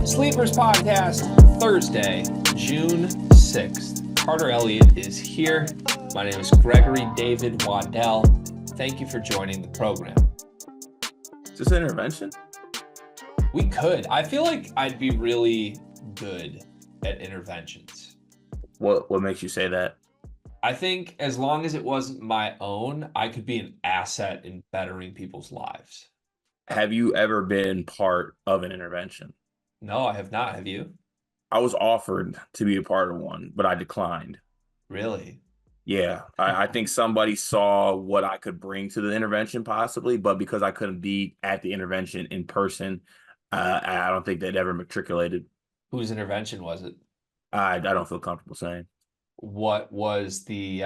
Sleepers Podcast, Thursday, June 6th. Carter Elliott is here. My name is Gregory David Waddell. Thank you for joining the program. Is this an intervention? We could. I feel like I'd be really good at interventions. What makes you say that? I think as long as it wasn't my own, I could be an asset in bettering people's lives. Have you ever been part of an intervention? No, I have not. Have you? I was offered to be a part of one, but I declined. Really? Yeah, I think somebody saw what I could bring to the intervention possibly, but because I couldn't be at the intervention in person, I don't think they'd ever matriculated. Whose intervention was it? I don't feel comfortable saying. What was the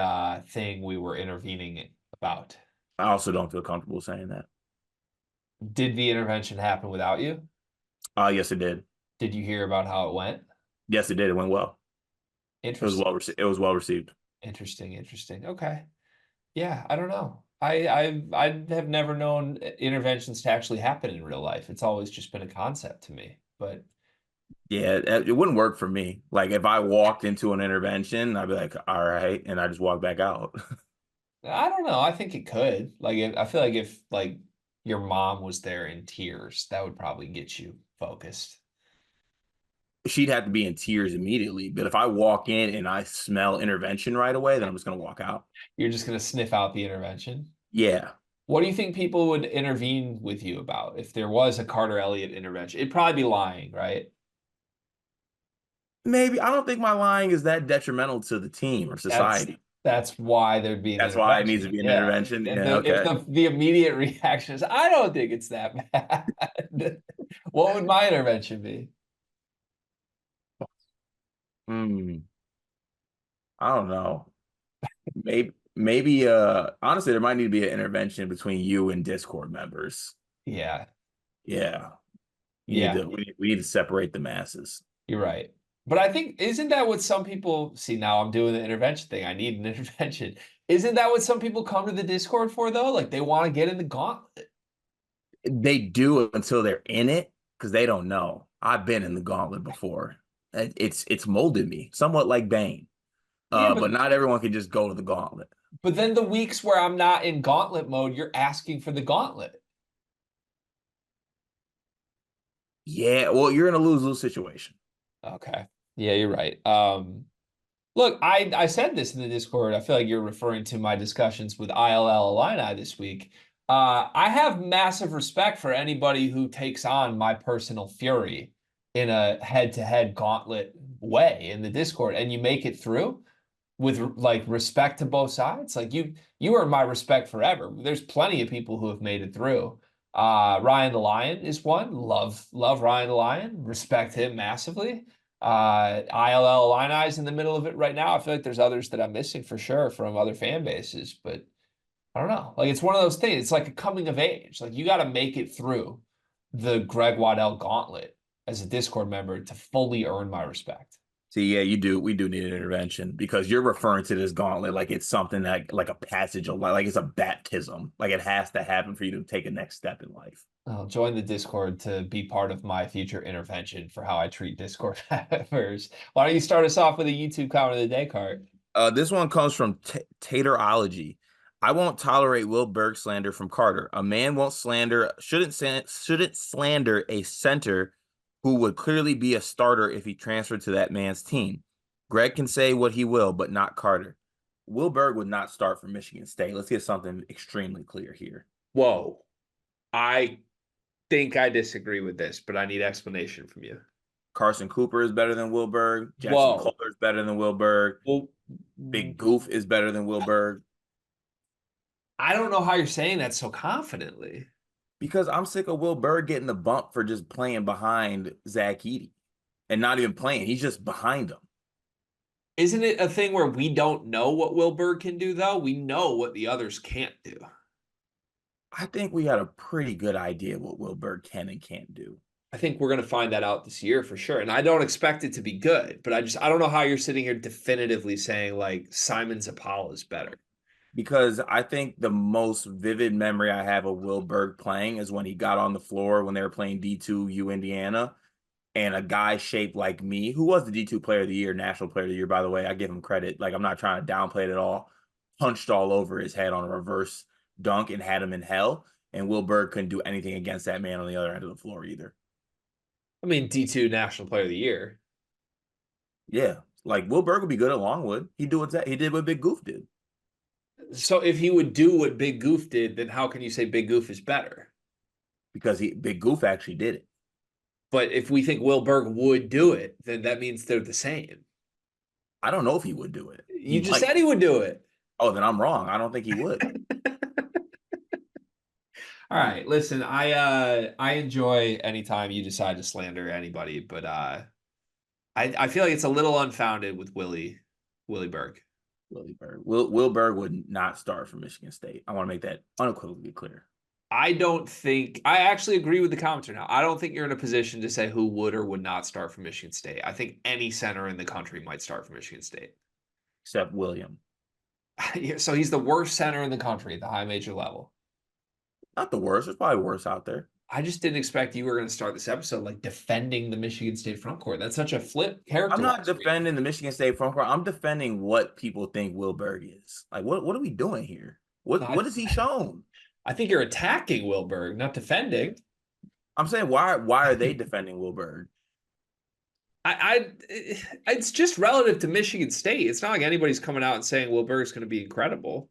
thing we were intervening about? I also don't feel comfortable saying that. Did the intervention happen without you? Yes, it did. Did you hear about how it went? Yes, it did. It went well. It was well received. It was well received. Interesting. Okay. Yeah, I don't know. I have never known interventions to actually happen in real life. It's always just been a concept to me. But yeah, it wouldn't work for me. Like if I walked into an intervention, I'd be like, all right, and I just walk back out. I don't know. I think it could. I feel like if your mom was there in tears, that would probably get you focused. She'd have to be in tears immediately. But if I walk in and I smell intervention right away, then I'm just going to walk out. You're just going to sniff out the intervention? Yeah. What do you think people would intervene with you about if there was a Carter Elliott intervention? It'd probably be lying, right? Maybe. I don't think my lying is that detrimental to the team or society. That's why there'd be an That's why it needs to be an intervention. Yeah, okay. If the immediate reaction is, I don't think it's that bad. What would my intervention be? I don't know. Maybe honestly, there might need to be an intervention between you and Discord members. Yeah. We need to separate the masses. You're right. But I think, isn't that what some people see? Now I'm doing the intervention thing. I need an intervention. Isn't that what some people come to the Discord for, though? Like they want to get in the gauntlet. They do until they're in it because they don't know. I've been in the gauntlet before. It's molded me somewhat like Bane. But not everyone can just go to the gauntlet. But then the weeks where I'm not in gauntlet mode, you're asking for the gauntlet. Yeah, well, you're in a lose-lose situation. Okay. Yeah, you're right. Look, I said this in the Discord. I feel like you're referring to my discussions with ILL Illini this week. I have massive respect for anybody who takes on my personal fury in a head-to-head gauntlet way in the Discord, and you make it through with respect to both sides. Like you earn my respect forever. There's plenty of people who have made it through. Ryan the Lion is one. Love Ryan the Lion. Respect him massively. ILL Illini is in the middle of it right now. I feel like there's others that I'm missing for sure from other fan bases, but I don't know. Like it's one of those things. It's like a coming of age. Like you got to make it through the GregWaddell gauntlet as a Discord member to fully earn my respect. See, yeah, you do. We do need an intervention because you're referring to this gauntlet like it's something that like a passage of life, like it's a baptism. Like it has to happen for you to take a next step in life. I'll join the Discord to be part of my future intervention for how I treat Discord members. Why don't you start us off with a YouTube comment of the day, Cart? This one comes from Taterology. I won't tolerate Will Berg slander from Carter. A man shouldn't slander a center who would clearly be a starter if he transferred to that man's team. Greg can say what he will, but not Carter. Will Berg would not start for Michigan State. Let's get something extremely clear here. Whoa. I think I disagree with this, but I need explanation from you. Carson Cooper is better than Will Berg. Jackson Kohler is better than Will Berg. Big Goof is better than Will Berg. I don't know how you're saying that so confidently. Because I'm sick of Will Berg getting the bump for just playing behind Zach Edey and not even playing. He's just behind him. Isn't it a thing where we don't know what Will Berg can do, though? We know what the others can't do. I think we got a pretty good idea what Will Berg can and can't do. I think we're going to find that out this year for sure. And I don't expect it to be good, but I don't know how you're sitting here definitively saying like Simon Zapala is better. because I think the most vivid memory I have of Will Berg playing is when he got on the floor when they were playing D2 U Indiana, and a guy shaped like me, who was the D2 player of the year, national player of the year, by the way. I give him credit. Like, I'm not trying to downplay it at all. Punched all over his head on a reverse dunk and had him in hell. And Will Berg couldn't do anything against that man on the other end of the floor either. I mean, D2 National Player of the Year. Yeah. Like, Will Berg would be good at Longwood. He did what Big Goof did. So if he would do what Big Goof did, then how can you say Big Goof is better? Because Big Goof actually did it. But if we think Will Berg would do it, then that means they're the same. I don't know if he would do it. He You just might. said he would do it. Oh, then I'm wrong. I don't think he would. All right, listen, I enjoy anytime you decide to slander anybody, but I feel like it's a little unfounded with Willie Berg. Willie Berg. Will Berg would not start for Michigan State. I want to make that unequivocally clear. I actually agree with the commenter now. I don't think you're in a position to say who would or would not start for Michigan State. I think any center in the country might start for Michigan State. Except William. So he's the worst center in the country at the high major level. Not the worst. There's probably worse out there. I just didn't expect you were going to start this episode like defending the Michigan State front court. That's such a flip character. I'm not defending the Michigan State front court. I'm defending what people think Will Berg is. Like, what are we doing here? What has he shown? I think you're attacking Will Berg, not defending. I'm saying why are they defending Will Berg? It's just relative to Michigan State. It's not like anybody's coming out and saying Will Berg's going to be incredible.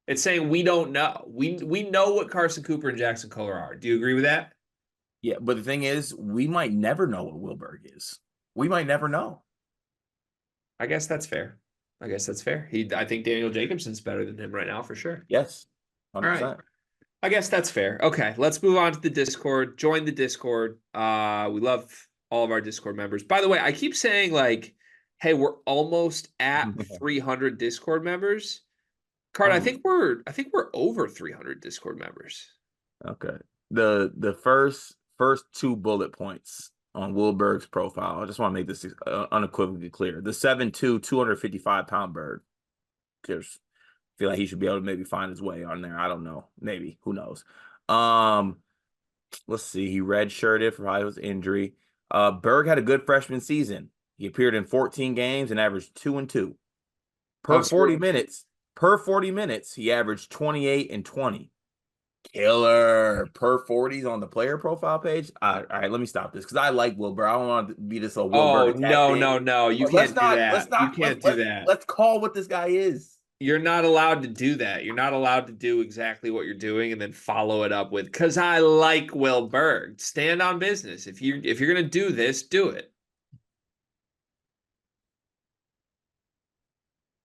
It's saying we don't know. We know what Carson Cooper and Jackson Kohler are. Do you agree with that? Yeah, but the thing is, we might never know what Will Berg is. We might never know. I guess that's fair. I think Daniel Jacobson's better than him right now for sure. Yes, 100%. All right. I guess that's fair. Okay, let's move on to the Discord. Join the Discord. We love all of our Discord members. By the way, I keep saying like, hey, we're almost at 300 Discord members. Card, I think we're over 300 Discord members. Okay. The first two bullet points on Will Berg's profile. I just want to make this unequivocally clear. The 7'2", 255-pound Berg. Just feel like he should be able to maybe find his way on there. I don't know. Maybe. Who knows? Let's see. He redshirted for his injury. Berg had a good freshman season. He appeared in 14 games and averaged 2 and 2. Per 40 minutes, he averaged 28 and 20. Killer per 40s on the player profile page. All right, let me stop this because I like Will Berg. I don't want to be this Will Berg. No. You can't do that. You can't do that. Let's call what this guy is. You're not allowed to do that. You're not allowed to do exactly what you're doing and then follow it up with, because I like Will Berg. Stand on business. If you're going to do this, do it.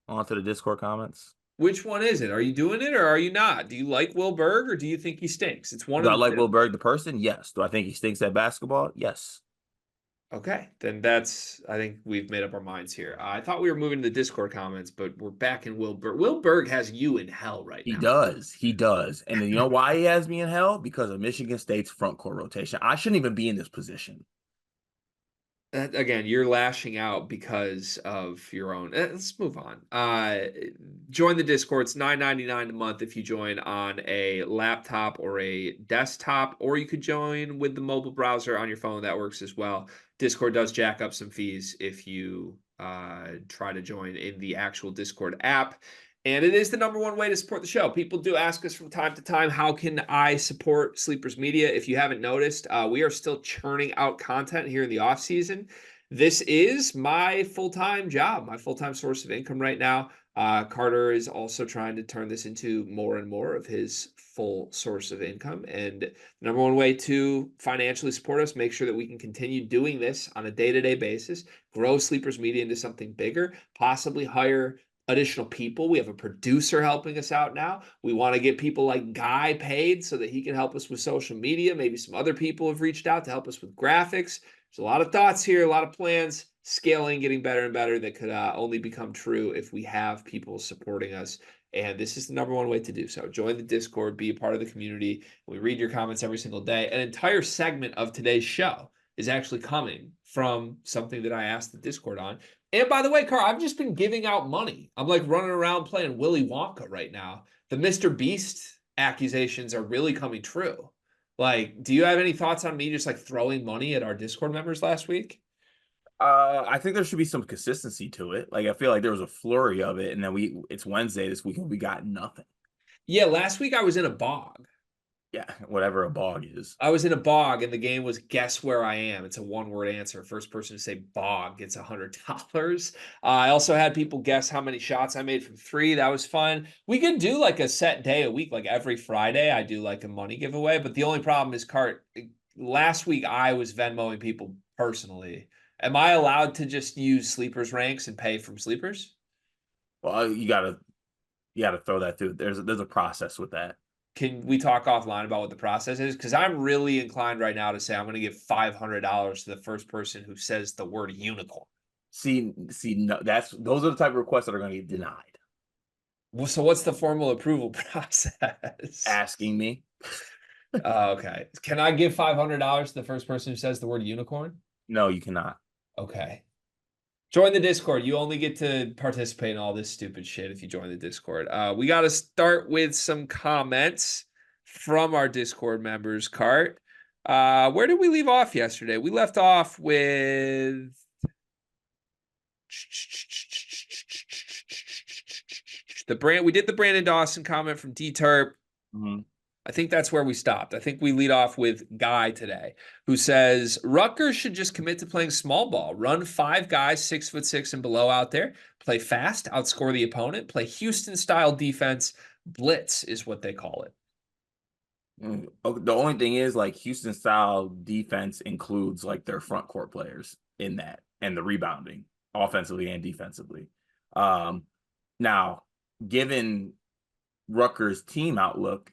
On to the Discord comments. Which one is it? Are you doing it or are you not? Do you like Will Berg or do you think he stinks? It's one. Do I like Will Berg the person? Yes. Do I think he stinks at basketball? Yes. Okay, then I think we've made up our minds here. I thought we were moving to the Discord comments, but we're back in Will Berg. Will Berg has you in hell right now. He does. And you know why he has me in hell? Because of Michigan State's front court rotation. I shouldn't even be in this position. Again, you're lashing out because of your own. Let's move on. Join the Discord. It's $9.99 a month if you join on a laptop or a desktop, or you could join with the mobile browser on your phone. That works as well. Discord does jack up some fees if you try to join in the actual Discord app. And it is the #1 way to support the show. People do ask us from time to time, how can I support Sleepers Media? If you haven't noticed, we are still churning out content here in the off season. This is my full-time job, my full-time source of income right now. Carter is also trying to turn this into more and more of his full source of income. And the #1 way to financially support us, make sure that we can continue doing this on a day-to-day basis, grow Sleepers Media into something bigger, possibly hire additional people. We have a producer helping us out now. We want to get people like Guy paid so that he can help us with social media. Maybe some other people have reached out to help us with graphics. There's a lot of thoughts here, a lot of plans, scaling, getting better and better that could only become true if we have people supporting us. And this is the #1 way to do so. Join the Discord, be a part of the community. We read your comments every single day. An entire segment of today's show is actually coming from something that I asked the Discord on. And by the way, Carl, I've just been giving out money. I'm like running around playing Willy Wonka right now. The Mr. Beast accusations are really coming true. Like, do you have any thoughts on me just like throwing money at our Discord members last week? I think there should be some consistency to it. Like I feel like there was a flurry of it, and then it's Wednesday this week and we got nothing. Yeah, last week I was in a bog. Yeah, whatever a bog is. I was in a bog and the game was guess where I am. It's a one-word answer. First person to say bog gets $100. I also had people guess how many shots I made from three. That was fun. We could do like a set day a week, like every Friday. I do like a money giveaway, but the only problem is, Cart, last week I was Venmoing people personally. Am I allowed to just use sleepers ranks and pay from sleepers? Well, you gotta throw that through. There's a process with that. Can we talk offline about what the process is? Because I'm really inclined right now to say I'm going to give $500 to the first person who says the word unicorn. No, those are the type of requests that are going to get denied. Well, so what's the formal approval process? Asking me. Okay. Can I give $500 to the first person who says the word unicorn? No, you cannot. Okay. Join the Discord. You only get to participate in all this stupid shit if you join the Discord. We got to start with some comments from our Discord members, Cart. Where did we leave off yesterday? We left off with we did the Brandon Dawson comment from D-Terp. Mm-hmm. I think that's where we stopped. I think we lead off with Guy today, who says Rutgers should just commit to playing small ball, run five guys 6'6" and below out there, play fast, outscore the opponent, play Houston style defense. Blitz is what they call it. The only thing is, like, Houston style defense includes like their front court players in that and the rebounding offensively and defensively. Now, given Rutgers' team outlook,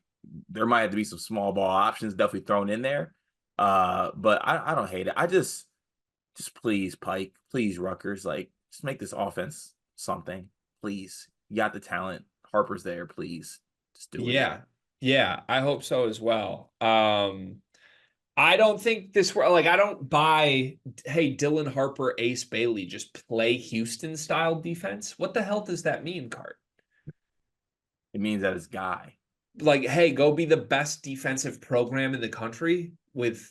there might have to be some small ball options definitely thrown in there. But I don't hate it. I just please, Pike, please, Rutgers, like, just make this offense something. Please. You got the talent. Harper's there, please. Just do it. Yeah, I hope so as well. I don't think I don't buy, hey, Dylan Harper, Ace Bailey, just play Houston style defense. What the hell does that mean, Cart? It means that it's Guy. Like, hey, go be the best defensive program in the country with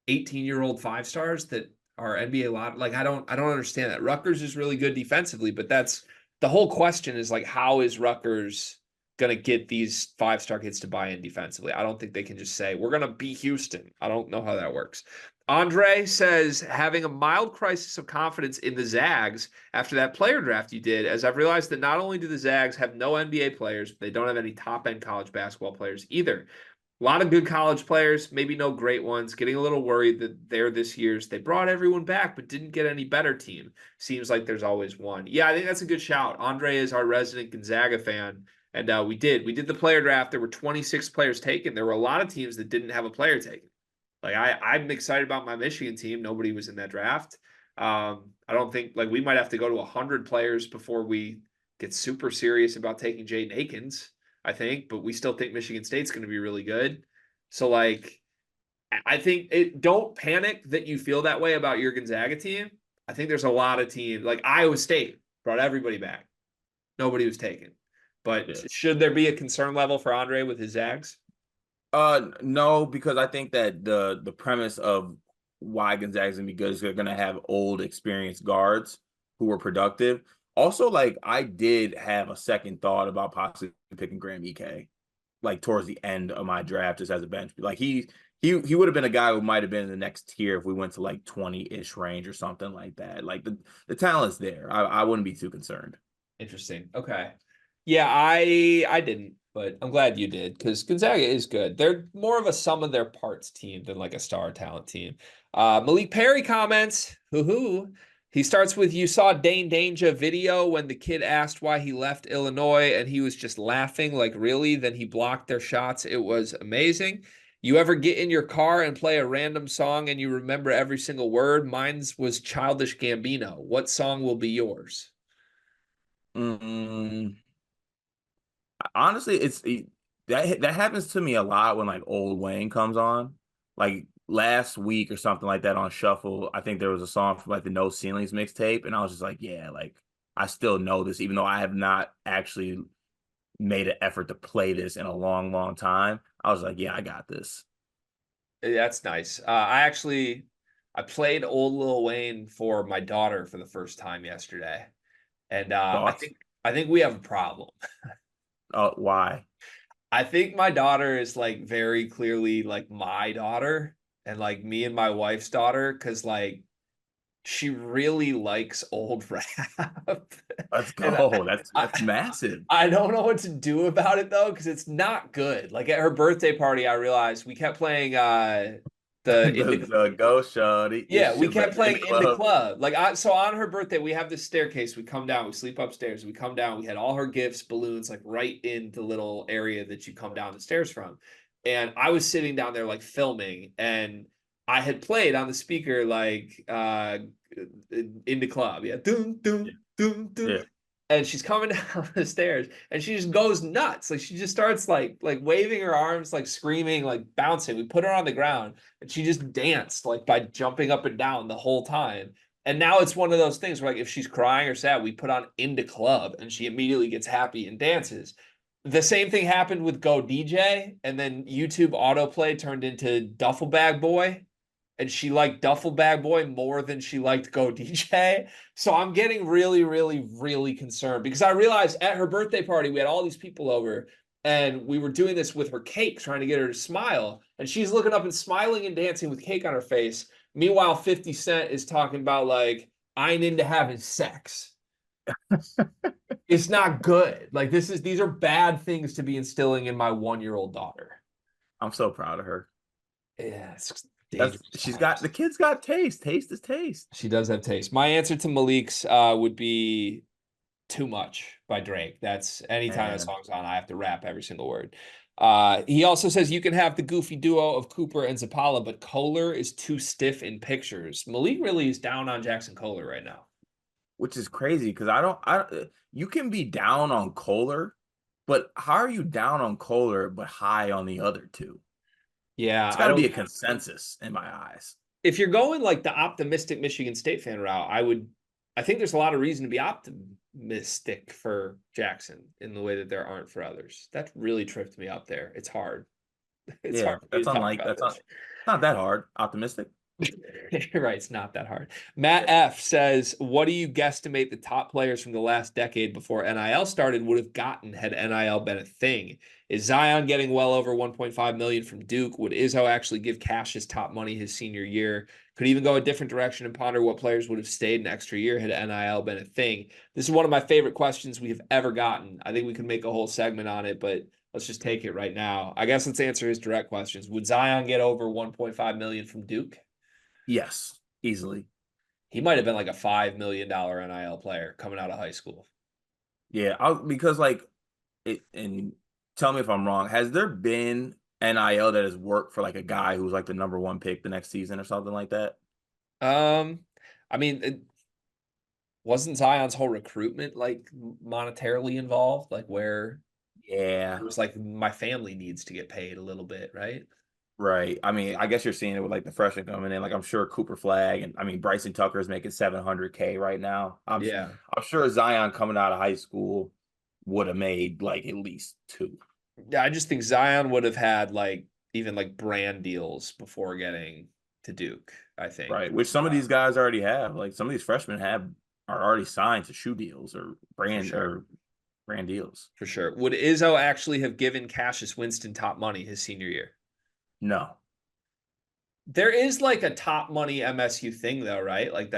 18-year-old five stars that are NBA lot. Like, I don't understand that. Rutgers is really good defensively, but that's the whole question is like, how is Rutgers going to get these five-star kids to buy in defensively? I don't think they can just say, we're going to be Houston. I don't know how that works. Andre says, having a mild crisis of confidence in the Zags after that player draft you did, as I've realized that not only do the Zags have no NBA players, but they don't have any top-end college basketball players either. A lot of good college players, maybe no great ones. Getting a little worried that they're this year's. They brought everyone back, but didn't get any better team. Seems like there's always one. Yeah, I think that's a good shout. Andre is our resident Gonzaga fan, and we did the player draft. There were 26 players taken. There were a lot of teams that didn't have a player taken. Like, I'm excited about my Michigan team. Nobody was in that draft. I don't think, like, we might have to go to 100 players before we get super serious about taking Jaden Akins, I think, but we still think Michigan State's going to be really good. So, like, I think don't panic that you feel that way about your Gonzaga team. I think there's a lot of teams, like Iowa State brought everybody back. Nobody was taken. But should there be a concern level for Andre with his Zags? No, because I think that the premise of why Gonzaga's gonna be good is they're gonna have old, experienced guards who were productive. Also, like, I did have a second thought about possibly picking Graham Ike, like, towards the end of my draft, just as a bench. Like, he would have been a guy who might have been in the next tier if we went to like 20-ish range or something like that. Like, the talent's there. I wouldn't be too concerned. Interesting. Okay. Yeah, I didn't, but I'm glad you did because Gonzaga is good. They're more of a sum of their parts team than like a star talent team. Malik Perry comments, hoo-hoo. He starts with, you saw Dane Danger video when the kid asked why he left Illinois and he was just laughing, like, really? Then he blocked their shots. It was amazing. You ever get in your car and play a random song and you remember every single word? Mine's was Childish Gambino. What song will be yours? Honestly, that happens to me a lot when like Old Wayne comes on. Like, last week or something like that on Shuffle, I think there was a song from like the No Ceilings mixtape, and I was just like, yeah, like I still know this, even though I have not actually made an effort to play this in a long, long time. I was like, yeah, I got this. That's nice. I played Old Lil Wayne for my daughter for the first time yesterday, and Thoughts? I think we have a problem. Why? I think my daughter is like very clearly like my daughter and like me and my wife's daughter because like she really likes old rap. Let's And go. That's I, that's massive. I don't know what to do about it though, because it's not good. Like at her birthday party, I realized we kept playing the The Go Shawty. This yeah, we shit like kept in the playing in the club. club. Like so on her birthday, we have this staircase. We come down, we sleep upstairs. We come down. We had all her gifts, balloons, like right in the little area that you come down the stairs from. And I was sitting down there like filming, and I had played on the speaker like in the club. Yeah, doom Yeah. doom doom doom. Yeah. And she's coming down the stairs, and she just goes nuts. Like she just starts like waving her arms, like screaming, like bouncing. We put her on the ground and she just danced like by jumping up and down the whole time. And now it's one of those things where like if she's crying or sad, we put on Into Club and she immediately gets happy and dances. The same thing happened with Go DJ, and then YouTube autoplay turned into Duffel Bag Boy, and she liked Duffel Bag Boy more than she liked Go DJ. So I'm getting really, really, really concerned because I realized at her birthday party, we had all these people over and we were doing this with her cake, trying to get her to smile. And she's looking up and smiling and dancing with cake on her face. Meanwhile, 50 Cent is talking about, like, I ain't into having sex. It's not good. Like, these are bad things to be instilling in my 1-year-old daughter. I'm so proud of her. Yeah, it's That's dangerous she's got times. the kid's got taste. Taste is taste. She does have taste. My answer to Malik's would be Too Much by Drake. That's anytime that And song's on, I have to rap every single word. He also says you can have the goofy duo of Cooper and Zapala, but Kohler is too stiff in pictures. Malik really is down on Jackson Kohler right now. which is crazy because I you can be down on Kohler, but how are you down on Kohler but high on the other two? Yeah, It's I got to be don't. a consensus in my eyes. If you're going like the optimistic Michigan State fan route, I think there's a lot of reason to be optimistic for Jackson in the way that there aren't for others. That really tripped me up there. It's hard. It's Yeah, hard for me that's to talk unlike about that's this. not that hard. Optimistic. You're right. It's not that hard. Matt F says, what do you guesstimate the top players from the last decade before NIL started would have gotten had NIL been a thing? Is Zion getting well over 1.5 million from Duke? Would Izzo actually give Cash his top money his senior year? Could even go a different direction and ponder what players would have stayed an extra year had NIL been a thing. This is one of my favorite questions we have ever gotten. I think we could make a whole segment on it, but let's just take it right now. I guess let's answer his direct questions. Would Zion get over 1.5 million from Duke? Yes, easily. He might have been like a $5 million NIL player coming out of high school. Yeah, because like it and tell me if I'm wrong. Has there been NIL that has worked for like a guy who's like the number one pick the next season or something like that? Um, I mean, wasn't Zion's whole recruitment like monetarily involved? Like where Yeah, it was like my family needs to get paid a little bit, right? right. I mean, I guess you're seeing it with like the freshmen coming in. Like I'm sure Cooper Flag and I mean Bryson Tucker is making 700K right now. Yeah. I'm sure Zion coming out of high school would have made like at least two. Yeah, I just think Zion would have had like even like brand deals before getting to Duke, I think. Right, which some of these guys already have. Like some of these freshmen have are already signed to shoe deals For sure. or brand deals. For sure. Would Izzo actually have given Cassius Winston top money his senior year? No. There is like a top money MSU thing though, right? Like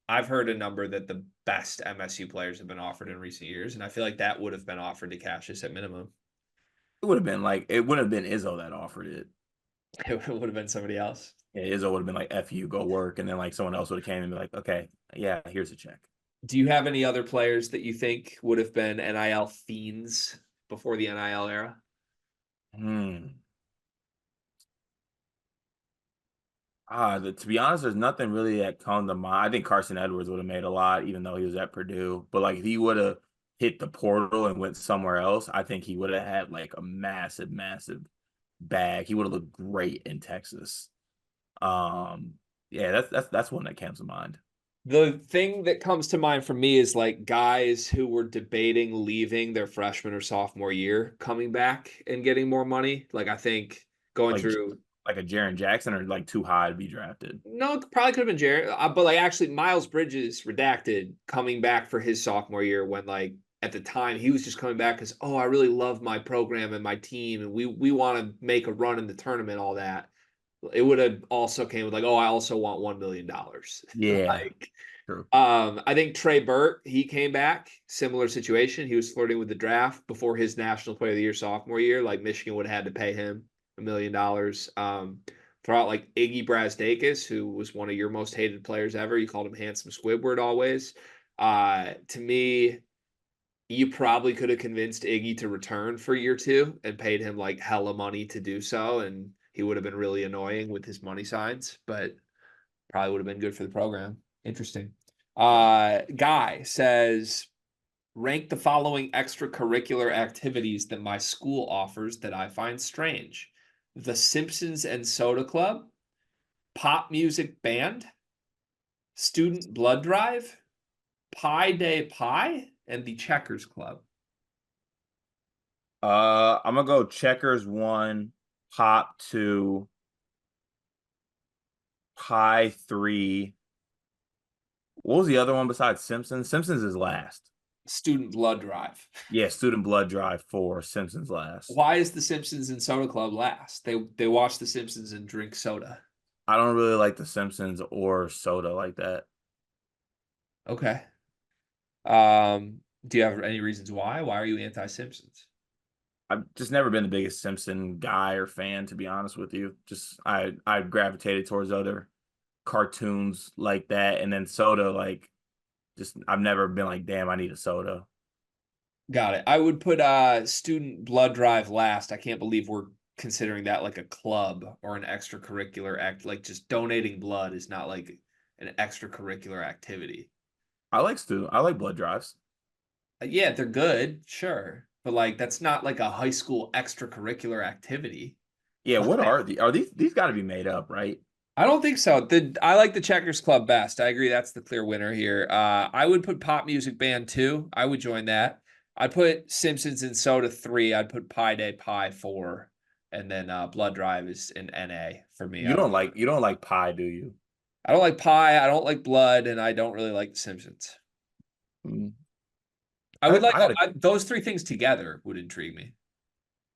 I've heard a number that the best MSU players have been offered in recent years, and I feel like that would have been offered to Cassius at minimum. It would have been like it wouldn't have been Izzo that offered it. It would have been somebody else. Yeah, Izzo would have been like, F you, go work, and then like someone else would have came and be like, okay, yeah, here's a check. Do you have any other players that you think would have been NIL fiends before the NIL era? Hmm. To be honest, there's nothing really that comes to mind. I think Carson Edwards would have made a lot, even though he was at Purdue. But like if he would have hit the portal and went somewhere else, I think he would have had like a massive, massive bag. He would have looked great in Texas. Um, yeah, that's one that comes to mind. The thing that comes to mind for me is like guys who were debating leaving their freshman or sophomore year, coming back and getting more money. Like I think going Like through like a Jaren Jackson or like too high to be drafted. no, it probably could have been Jared, but like actually Miles Bridges redacted coming back for his sophomore year when like at the time he was just coming back because I really love my program and my team and we want to make a run in the tournament, all that. It would have also came with like, I also want $1 million. Yeah, Like, true. I think Trey Burt, he came back, similar situation. He was flirting with the draft before his National Player of the Year sophomore year. Like Michigan would have had to pay him $1 million. Throw out like Iggy Brazdakis, who was one of your most hated players ever. You called him handsome Squidward always. To me, you probably could have convinced Iggy to return for year two and paid him like hella money to do so, and he would have been really annoying with his money signs, but probably would have been good for the program. Interesting. Guy says, rank the following extracurricular activities that my school offers that I find strange: the Simpsons and Soda Club, pop music band, student blood drive, Pi Day Pie, and the Checkers Club. I'm gonna go checkers one, pop two, pie three. What was the other one besides Simpsons? Simpsons is last. Student blood drive. Yeah, student blood drive four, Simpsons last. Why is the Simpsons and Soda Club last? They watch the Simpsons and drink soda. I don't really like the Simpsons or soda like that. Okay. Do you have any reasons why? Why are you anti-Simpsons? I've just never been the biggest Simpson guy or fan, to be honest with you. Just I gravitated towards other cartoons like that, and then soda. Like, just I've never been like, damn, I need a soda. Got it. I would put student blood drive last. I can't believe we're considering that like a club or an extracurricular act. Like just donating blood is not like an extracurricular activity. I like blood drives. Yeah, they're good, sure. But like that's not like a high school extracurricular activity. Yeah, what are these got to be made up, right? I don't think so. I like the Checkers Club best. I agree that's the clear winner here. I would put Pop Music Band 2. I would join that. I'd put Simpsons and Soda 3. I'd put Pi Day Pie 4. And then Blood Drive is an NA for me. You don't like pie, do you? I don't like Pie, I don't like Blood, and I don't really like The Simpsons. Mm. I would like I, had a, those three things together would intrigue me.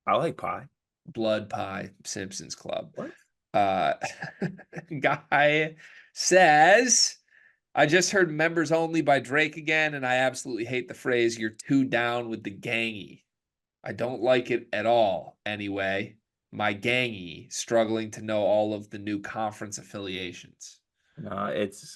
I like pie. Blood Pie, Simpsons Club. What? Uh guy says, I just heard Members Only by Drake again, and I absolutely hate the phrase, you're too down with the gangy. I don't like it at all, anyway. My gangy, struggling to know all of the new conference affiliations. No, it's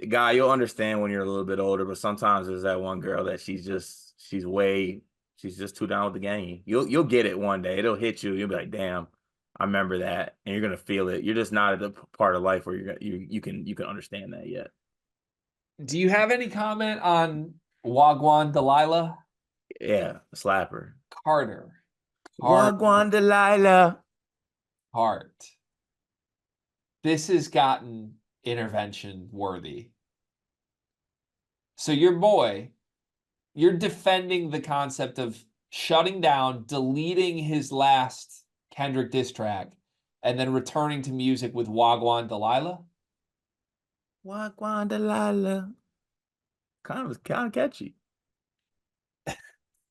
guy. You'll understand when you're a little bit older, but sometimes there's that one girl that she's just too down with the gang. You'll get it one day. It'll hit you. You'll be like, damn, I remember that, and you're gonna feel it. You're just not at the part of life where you can understand that yet. Do you have any comment on Wagwan Delilah? Yeah, a slapper. Carter. Wagwan Delilah. Hart. This has gotten intervention worthy. So your boy, you're defending the concept of shutting down, deleting his last Kendrick diss track, and then returning to music with Wagwan Delilah? Wagwan Delilah. Kind of catchy.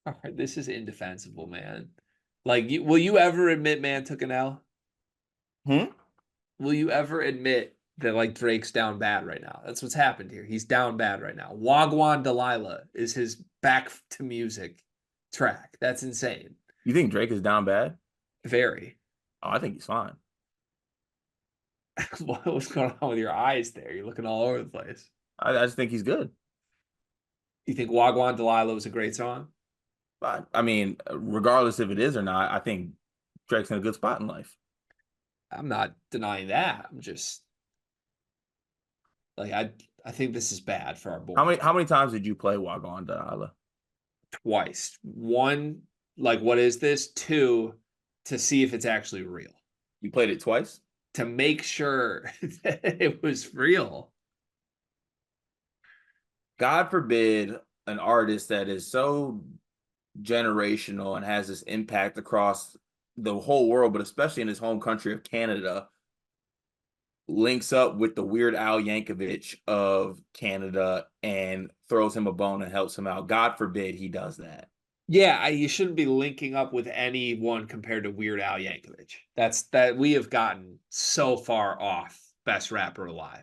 All right, this is indefensible, man. Like, will you ever admit man took an L? Hmm? Will you ever admit that like Drake's down bad right now? That's what's happened here. He's down bad right now. Wagwan Delilah is his back to music track. That's insane. You think Drake is down bad? Very. Oh, I think he's fine. What was going on with your eyes there? You're looking all over the place. I just think he's good. You think Wagwan Delilah was a great song? But I mean, regardless if it is or not, I think Drake's in a good spot in life. I'm not denying that. I'm just like I think this is bad for our boy. How many times did you play Wagwan Delilah? Twice. One, like what is this? Two, to see if it's actually real. You played it twice? to make sure that it was real. God forbid an artist that is so generational and has this impact across the whole world, but especially in his home country of Canada, links up with the Weird Al Yankovic of Canada and throws him a bone and helps him out. God forbid he does that. Yeah, you shouldn't be linking up with anyone compared to Weird Al Yankovic. That we have gotten so far off best rapper alive.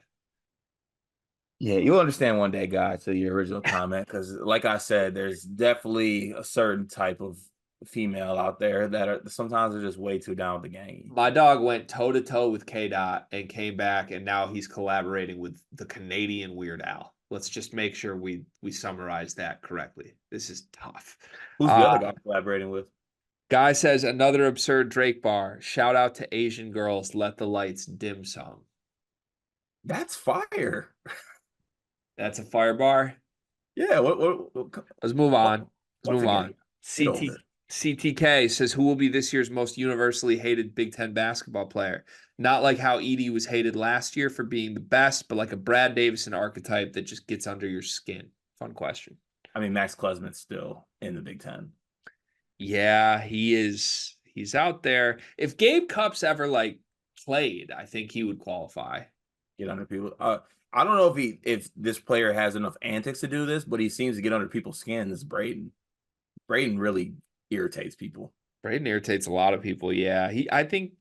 Yeah, you'll understand one day, guys, to your original comment, because like I said, there's definitely a certain type of female out there that are sometimes are just way too down with the gang. My dog went toe to toe with K Dot and came back, and now he's collaborating with the Canadian Weird Al. Let's just make sure we summarize that correctly. This is tough. Who's the other guy collaborating with? Guy says another absurd Drake bar. Shout out to Asian girls. Let the lights dim some. That's fire. That's a fire bar. Yeah. Let's move on. Let's Once move again, on. get over it. CTK says, who will be this year's most universally hated Big Ten basketball player? Not like how Edie was hated last year for being the best, but like a Brad Davison archetype that just gets under your skin. Fun question. I mean, Max Klesman's still in the Big Ten. Yeah, he is. He's out there. If Gabe Cupps ever like played, I think he would qualify. Get under people. I don't know if this player has enough antics to do this, but he seems to get under people's skin. This Braden. Braden really irritates people. Braden irritates a lot of people. Yeah, I think.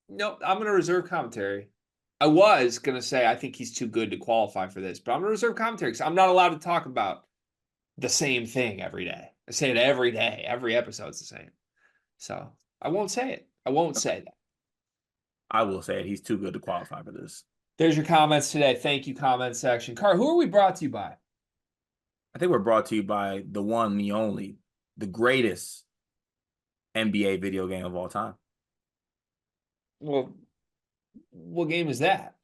No, I'm going to reserve commentary. I was going to say I think he's too good to qualify for this, but I'm going to reserve commentary because I'm not allowed to talk about the same thing every day. I say it every day. Every episode's the same. So I won't say it. I won't say that. I will say it. He's too good to qualify for this. There's your comments today. Thank you, comment section. Car, who are we brought to you by? I think we're brought to you by the one, the only, the greatest NBA video game of all time. Well, what game is that?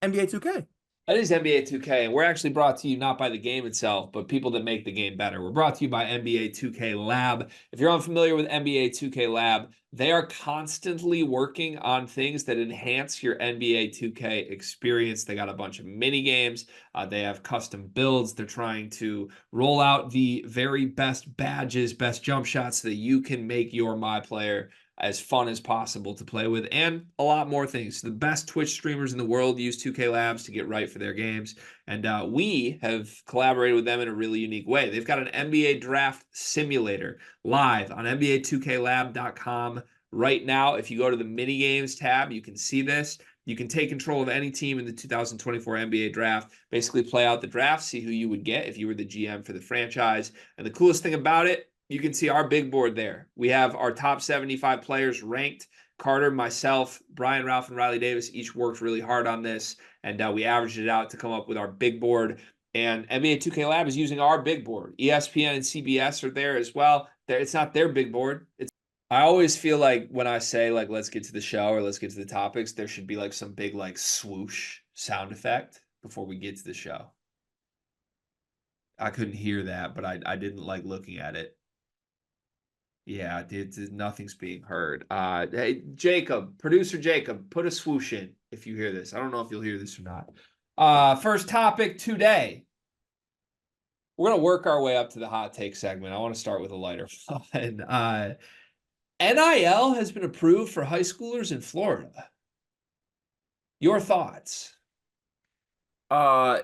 NBA 2K. That is NBA 2K, and we're actually brought to you not by the game itself, but people that make the game better. We're brought to you by NBA 2K Lab. If you're unfamiliar with NBA 2K Lab, they are constantly working on things that enhance your NBA 2K experience. They got a bunch of mini games. They have custom builds. They're trying to roll out the very best badges, best jump shots so that you can make your My Player as fun as possible to play with, and a lot more things. The best Twitch streamers in the world use 2K Labs to get right for their games, and we have collaborated with them in a really unique way. They've got an NBA draft simulator live on NBA2KLab.com right now. If you go to the mini games tab, you can see this. You can take control of any team in the 2024 NBA draft, basically play out the draft, see who you would get if you were the GM for the franchise. And the coolest thing about it, you can see our big board there. We have our top 75 players ranked. Carter, myself, Brian, Ralph, and Riley Davis each worked really hard on this, and we averaged it out to come up with our big board. And NBA 2K Lab is using our big board. ESPN and CBS are there as well. It's not their big board. I always feel like when I say like let's get to the show or let's get to the topics, there should be like some big like swoosh sound effect before we get to the show. I couldn't hear that, but I didn't like looking at it. Yeah, nothing's being heard. Hey, Jacob, producer Jacob, put a swoosh in if you hear this. I don't know if you'll hear this or not. First topic today. We're going to work our way up to the hot take segment. I want to start with a lighter one. NIL has been approved for high schoolers in Florida. Your thoughts? I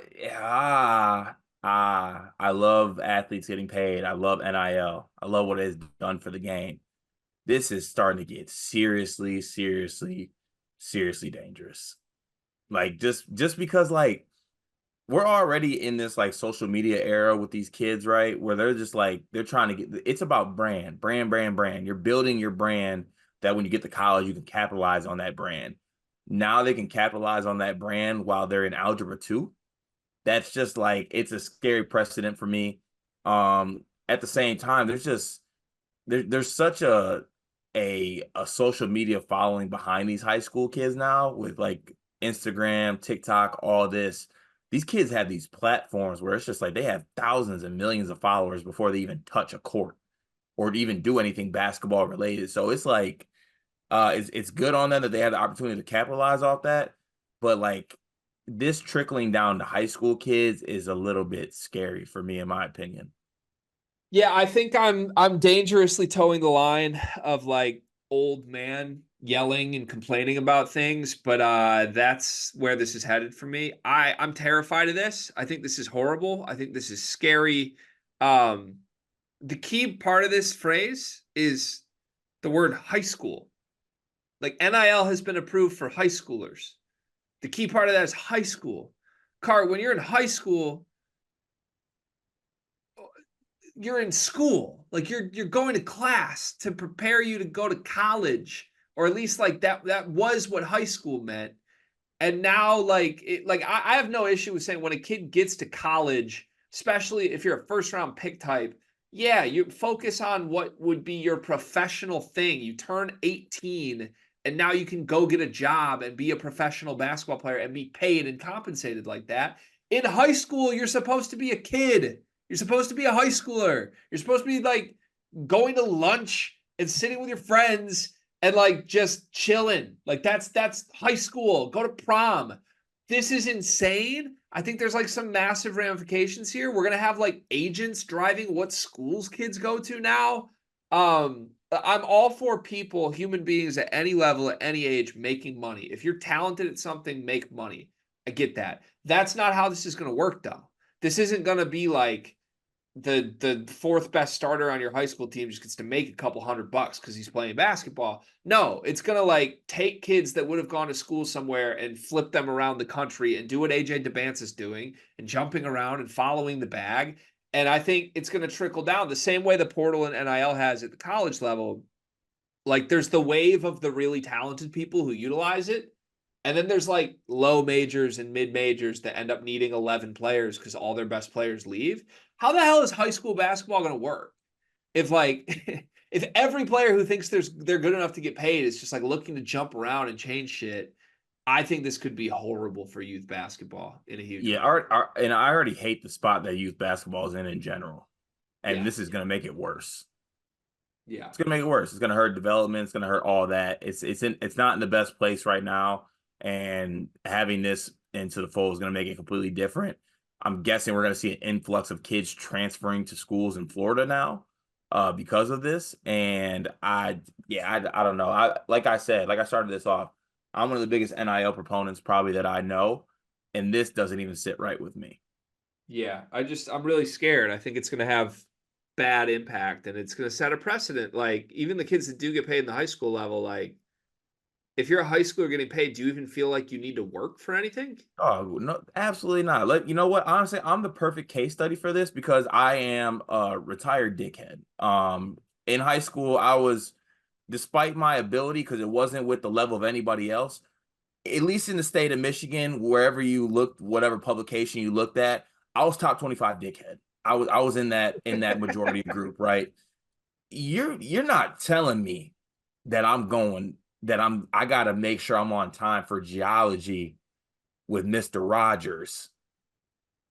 love athletes getting paid. I love NIL. I love what it has done for the game. This is starting to get seriously dangerous. Like just because like we're already in this like social media era with these kids, right? Where they're just like they're trying to get it's about brand. You're building your brand that when you get to college, you can capitalize on that brand. Now they can capitalize on that brand while they're in algebra 2. That's just like it's a scary precedent for me. At the same time, there's such a social media following behind these high school kids now with like Instagram, TikTok, all this. These kids have these platforms where it's just like they have thousands and millions of followers before they even touch a court or even do anything basketball related. So it's like It's good on them that they had the opportunity to capitalize off that, but like this trickling down to high school kids is a little bit scary for me, in my opinion. Yeah, I think I'm dangerously towing the line of like old man yelling and complaining about things, but that's where this is headed for me. I'm terrified of this. I think this is horrible. I think this is scary. Um the key part of this phrase is the word high school. Like NIL has been approved for high schoolers. The key part of that is high school. Car, when you're in high school, you're in school. Like you're going to class to prepare you to go to college, or at least like that was what high school meant. And now I have no issue with saying when a kid gets to college, especially if you're a first round pick type, yeah, you focus on what would be your professional thing. You turn 18 and now you can go get a job and be a professional basketball player and be paid and compensated like that. In high school, you're supposed to be a kid. You're supposed to be a high schooler. You're supposed to be like going to lunch and sitting with your friends and like just chilling. Like that's high school. Go to prom. This is insane. I think there's like some massive ramifications here. We're gonna have like agents driving what schools kids go to now. I'm all for people, human beings at any level, at any age, making money. If you're talented at something, make money. I get that. That's not how this is gonna work though. This isn't gonna be like the fourth best starter on your high school team just gets to make a couple $100 because he's playing basketball. No, it's gonna like take kids that would have gone to school somewhere and flip them around the country and do what AJ DeBance is doing and jumping around and following the bag. And I think it's gonna trickle down the same way the portal and NIL has at the college level. Like there's the wave of the really talented people who utilize it. And then there's like low majors and mid majors that end up needing 11 players because all their best players leave. How the hell is high school basketball going to work if like if every player who thinks they're good enough to get paid is just like looking to jump around and change shit? I think this could be horrible for youth basketball in a huge Yeah, way. and I already hate the spot that youth basketball is in general, and Yeah. this is going to make it worse. Yeah. It's going to make it worse. It's going to hurt development. It's going to hurt all that. It's not in the best place right now, and having this into the fold is going to make it completely different. I'm guessing we're going to see an influx of kids transferring to schools in Florida now, because of this. And I don't know. Like I said, like I started this off, I'm one of the biggest NIL proponents probably that I know, and this doesn't even sit right with me. Yeah. I'm really scared. I think it's going to have bad impact and it's going to set a precedent. Like even the kids that do get paid in the high school level, like if you're a high schooler getting paid, do you even feel like you need to work for anything? Oh, no, absolutely not. Like, you know what? Honestly, I'm the perfect case study for this because I am a retired dickhead. In high school, I was, despite my ability, because it wasn't with the level of anybody else, at least in the state of Michigan, wherever you looked, whatever publication you looked at, I was top 25 dickhead. I was in that majority group, right? You're not telling me that I gotta make sure I'm on time for geology with Mr. Rogers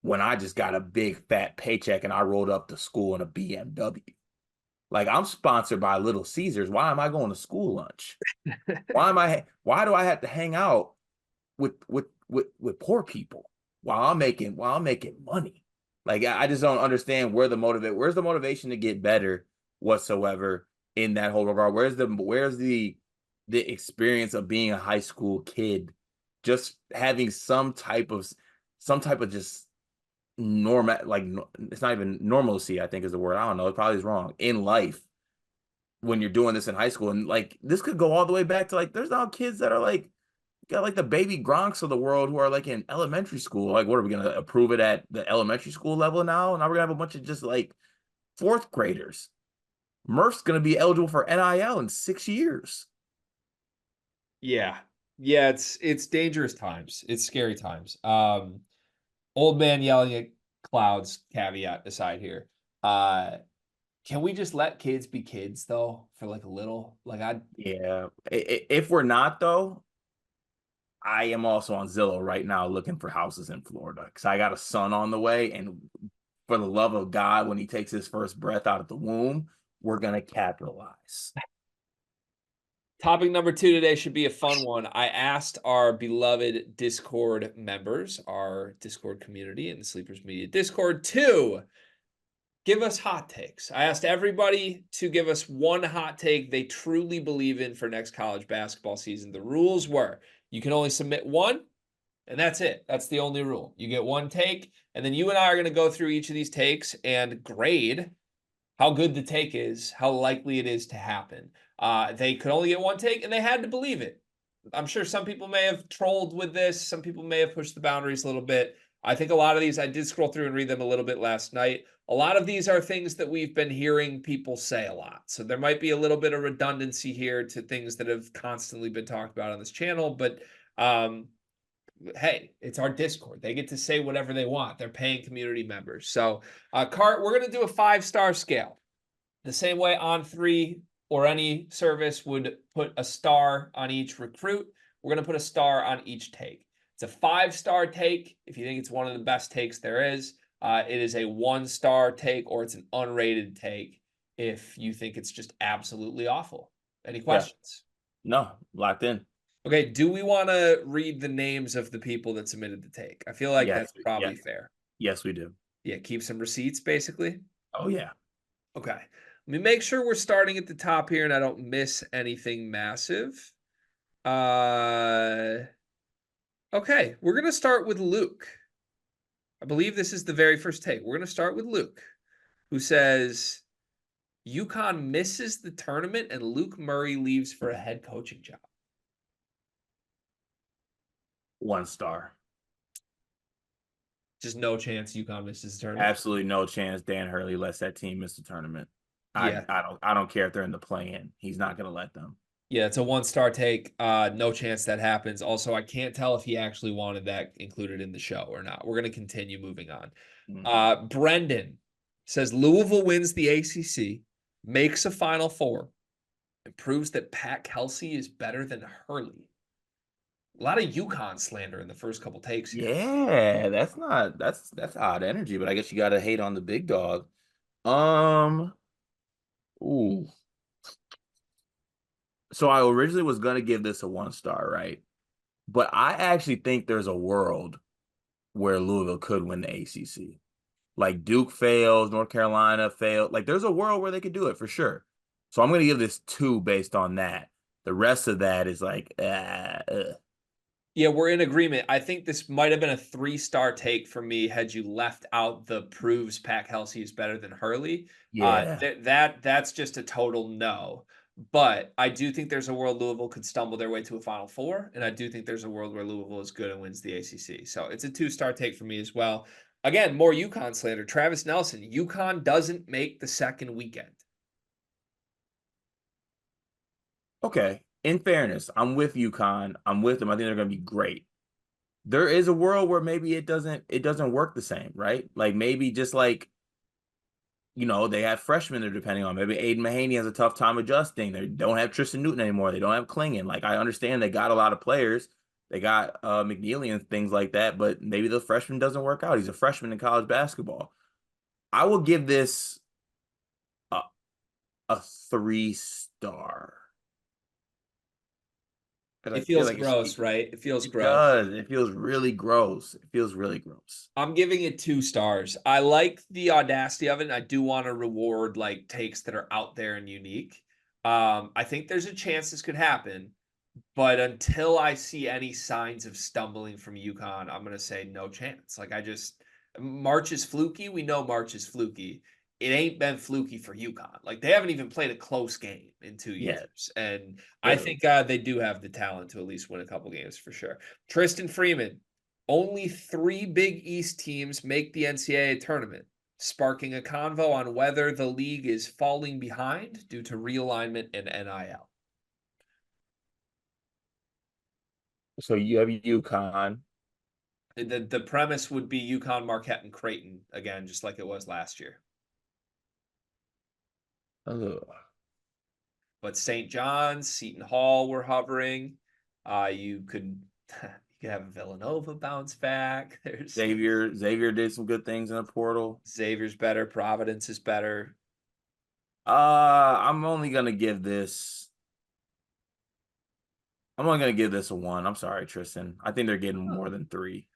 when I just got a big fat paycheck and I rolled up to school in a BMW. Like I'm sponsored by Little Caesars. Why am I going to school lunch? Why do I have to hang out with poor people while I'm making money? Like I just don't understand where's the motivation to get better whatsoever in that whole regard. Where's the experience of being a high school kid, just having some type of just normal, like it's not even normalcy, I think is the word. I don't know, it probably is wrong in life when you're doing this in high school. And like this could go all the way back to like there's now kids that are like got like the baby Gronks of the world who are like in elementary school. Like, what are we gonna approve it at the elementary school level now? Now we're gonna have a bunch of just like fourth graders. Murph's gonna be eligible for NIL in 6 years. Yeah. Yeah, it's dangerous times. It's scary times. Old man yelling at clouds caveat aside here. Uh can we just let kids be kids though for like a little? Like I Yeah. If we're not though, I am also on Zillow right now looking for houses in Florida because I got a son on the way, and for the love of God, when he takes his first breath out of the womb, we're gonna capitalize. Topic number 2 today should be a fun one. I asked our beloved Discord members, our Discord community in the Sleepers Media Discord, to give us hot takes. I asked everybody to give us one hot take they truly believe in for next college basketball season. The rules were you can only submit one, and that's it. That's the only rule. You get one take, and then you and I are going to go through each of these takes and grade how good the take is, how likely it is to happen. They could only get one take, and they had to believe it. I'm sure some people may have trolled with this. Some people may have pushed the boundaries a little bit. I think a lot of these, I did scroll through and read them a little bit last night. A lot of these are things that we've been hearing people say a lot. So there might be a little bit of redundancy here to things that have constantly been talked about on this channel. But hey, it's our Discord. They get to say whatever they want. They're paying community members. So, Cart, we're going to do a 5-star scale. The same way On3 or any service would put a star on each recruit, we're going to put a star on each take. It's a 5-star take if you think it's one of the best takes there is. It is a 1-star take, or it's an unrated take if you think it's just absolutely awful. Any questions? No, locked in. Okay, do we want to read the names of the people that submitted the take? I feel like Yes, that's probably fair. yes, we do. Yeah, keep some receipts, basically. Oh yeah. Okay. Let me make sure we're starting at the top here and I don't miss anything massive. Okay, we're going to start with Luke. I believe this is the very first take. We're going to start with Luke, who says, UConn misses the tournament and Luke Murray leaves for a head coaching job. 1 star. Just no chance UConn misses the tournament. Absolutely no chance Dan Hurley lets that team miss the tournament. Yeah. I don't care if they're in the play-in. He's not going to let them. Yeah, it's a 1-star take. No chance that happens. Also, I can't tell if he actually wanted that included in the show or not. We're going to continue moving on. Brendan says Louisville wins the ACC, makes a Final Four, and proves that Pat Kelsey is better than Hurley. A lot of UConn slander in the first couple takes here. Yeah, that's odd energy, but I guess you got to hate on the big dog. Ooh. So I originally was going to give this a 1-star, right? But I actually think there's a world where Louisville could win the ACC. Like Duke fails, North Carolina failed. Like there's a world where they could do it for sure. So I'm going to give this 2 based on that. The rest of that is like, Yeah, we're in agreement. I think this might have been a 3-star take for me had you left out the proves Pat Kelsey is better than Hurley. Yeah. That's just a total no. But I do think there's a world Louisville could stumble their way to a Final Four, and I do think there's a world where Louisville is good and wins the ACC. So it's a 2-star take for me as well. Again, more UConn slander. Travis Nelson, UConn doesn't make the second weekend. Okay. In fairness, I'm with UConn. I'm with them. I think they're going to be great. There is a world where maybe it doesn't work the same, right? Like maybe just like, they have freshmen they're depending on. Maybe Aiden Mahaney has a tough time adjusting. They don't have Tristan Newton anymore. They don't have Klingon. Like I understand they got a lot of players. They got McNeely and things like that, but maybe the freshman doesn't work out. He's a freshman in college basketball. I will give this a 3-star. It feels gross, right? It feels gross. Does. It feels really gross. It feels really gross. I'm giving it 2 stars. I like the audacity of it, and I do want to reward like takes that are out there and unique. I think there's a chance this could happen, but until I see any signs of stumbling from UConn, I'm going to say no chance. Like March is fluky. We know March is fluky. It ain't been fluky for UConn. Like they haven't even played a close game in 2 years. And I think they do have the talent to at least win a couple games for sure. Tristan Freeman, only 3 Big East teams make the NCAA tournament, sparking a convo on whether the league is falling behind due to realignment and NIL. So you have UConn. The premise would be UConn, Marquette, and Creighton again, just like it was last year. Ugh. But St. John's, Seton Hall were hovering. You could have Villanova bounce back. There's Xavier did some good things in the portal. Xavier's better. Providence is better. I'm only gonna give this I'm only gonna give this a 1. I'm sorry, Tristan. I think they're getting more than 3.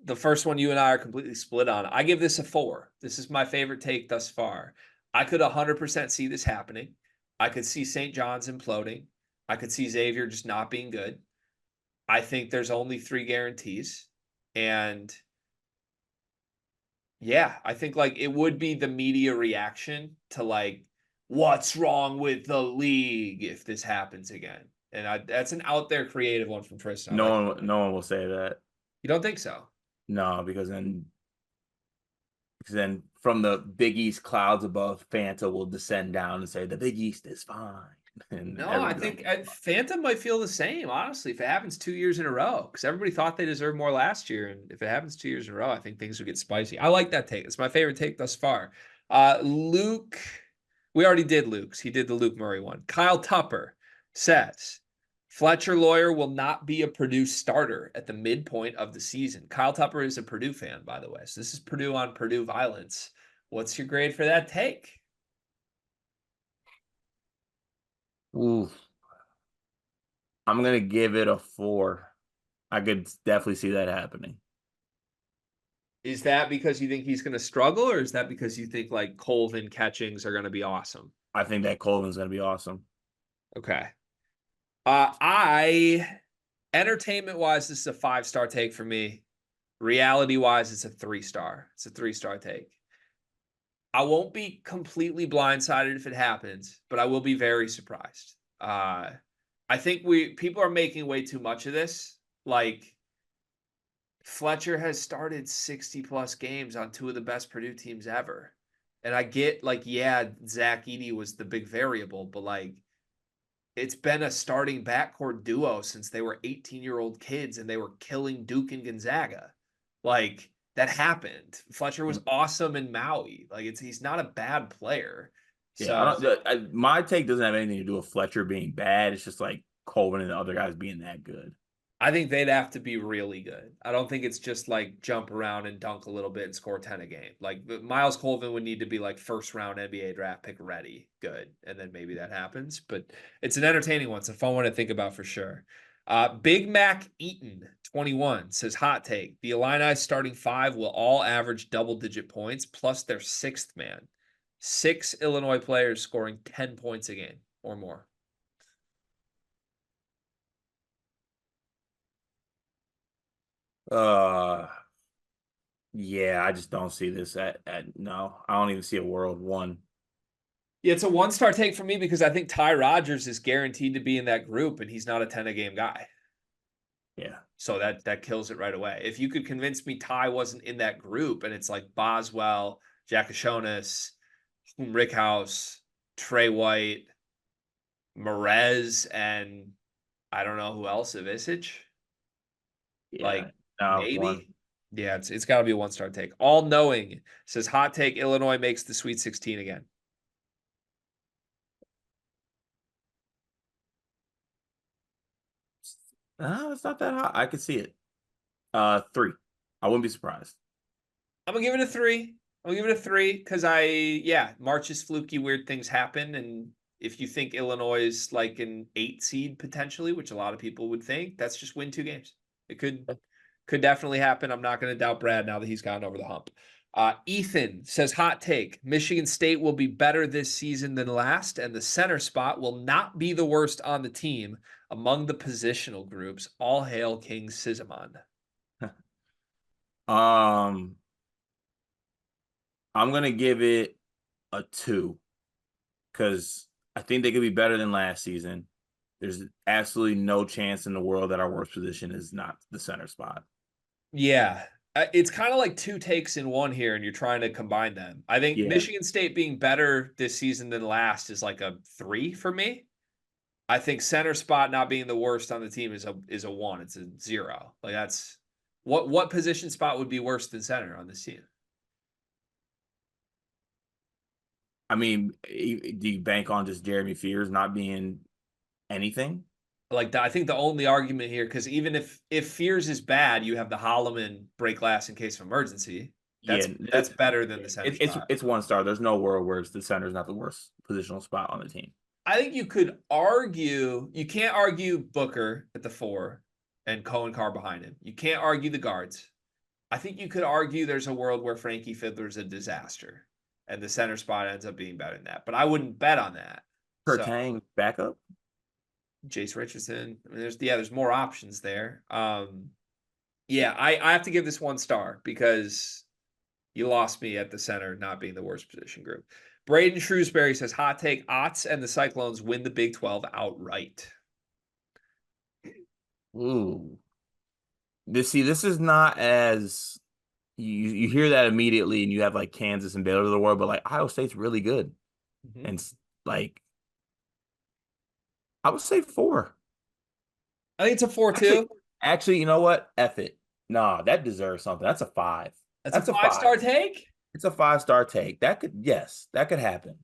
The first one you and I are completely split on. I give this a 4. This is my favorite take thus far. I could 100% see this happening. I could see St. John's imploding. I could see Xavier just not being good. I think there's only 3 guarantees. And yeah, I think like it would be the media reaction to like, what's wrong with the league if this happens again? And that's an out there creative one from Tristan. I like it. No one will say that. You don't think so? No, because then from the Big East clouds above, Fanta will descend down and say the Big East is fine, and No, I everyone's think like, Phantom might feel the same, honestly, if it happens 2 years in a row, because everybody thought they deserved more last year. And if it happens 2 years in a row, I think things would get spicy. I like that take. It's my favorite take thus far. Luke, we already did Luke's. He did the Luke Murray one. Kyle Tupper says Fletcher Lawyer will not be a Purdue starter at the midpoint of the season. Kyle Tupper is a Purdue fan, by the way. So this is Purdue on Purdue violence. What's your grade for that take? ooh, I'm gonna give it a 4. I could definitely see that happening. Is that because you think he's going to struggle, or is that because you think like Colvin catchings are going to be awesome? I think that Colvin's gonna be awesome. Okay. I entertainment wise, this is a 5-star take for me. Reality wise, it's a 3-star. It's a 3-star take. I won't be completely blindsided if it happens, but I will be very surprised. I think people are making way too much of this. Like Fletcher has started 60 plus games on 2 of the best Purdue teams ever. And I get like, yeah, Zach Edey was the big variable, but like it's been a starting backcourt duo since they were 18-year-old kids and they were killing Duke and Gonzaga. Like that happened. Fletcher was awesome in Maui. Like he's not a bad player. Yeah, So my take doesn't have anything to do with Fletcher being bad. It's just like Colvin and the other guys being that good. I think they'd have to be really good. I don't think it's just like jump around and dunk a little bit and score 10 a game. Like Miles Colvin would need to be like first round NBA draft pick ready, good. And then maybe that happens. But it's an entertaining one. It's a fun one to think about for sure. Big Mac Eaton, 21, says hot take. The Illini starting 5 will all average double-digit points plus their 6th man. 6 Illinois players scoring 10 points a game or more. Uh, yeah, I just don't see this at no. I don't even see a world 1. Yeah, it's a 1-star take for me because I think Ty Rodgers is guaranteed to be in that group and he's not a 10-a-game guy. Yeah. So that kills it right away. If you could convince me Ty wasn't in that group and it's like Boswell, Jacashonis, Rickhouse, Trey White, Merez, and I don't know who else, Ivisic. Yeah. Like No, it's 1. maybe. Yeah, it's got to be a 1-star take. All knowing says hot take Illinois makes the Sweet 16 again. No, it's not that hot. I could see it. 3. I wouldn't be surprised. I'm gonna give it a 3. I'm gonna give it a 3 because March is fluky, weird things happen, and if you think Illinois is like an 8 seed potentially, which a lot of people would think, that's just win 2 games. It could definitely happen. I'm not gonna doubt Brad now that he's gotten over the hump. Ethan says hot take: Michigan State will be better this season than last, and the center spot will not be the worst on the team among the positional groups. All hail King Sizemon. Um, I'm gonna give it a 2 because I think they could be better than last season. There's absolutely no chance in the world that our worst position is not the center spot. Yeah. It's kind of like 2 takes in one here, and you're trying to combine them. I think Yeah. Michigan State being better this season than last is like a 3 for me. I think center spot not being the worst on the team is a 1. It's a 0. Like that's what position spot would be worse than center on this team? I mean, do you bank on just Jeremy Fears not being anything? Like I think the only argument here, because even if Fears is bad, you have the Holloman break glass in case of emergency. Yeah, That's better than the center it's spot. it's 1 star. There's no world where the center is not the worst positional spot on the team. I think you could argue, you can't argue Booker at the 4 and Cohen Carr behind him. You can't argue the guards. I think you could argue there's a world where Frankie Fiddler's a disaster and the center spot ends up being better than that. But I wouldn't bet on that. So Pertang backup. Jace Richardson. I mean, there's more options there. Yeah, I have to give this 1 star because you lost me at the center not being the worst position group. Braden Shrewsbury says, hot take, Otts and the Cyclones win the Big 12 outright. Ooh. This is not as you hear that immediately and you have like Kansas and Baylor of the world, but like Iowa State's really good. Mm-hmm. And like I would say 4. I think it's a 4-2. Actually, you know what? F it. Nah, that deserves something. That's a 5. That's That's a a 5-star 5. take. It's a 5-star take. That could happen.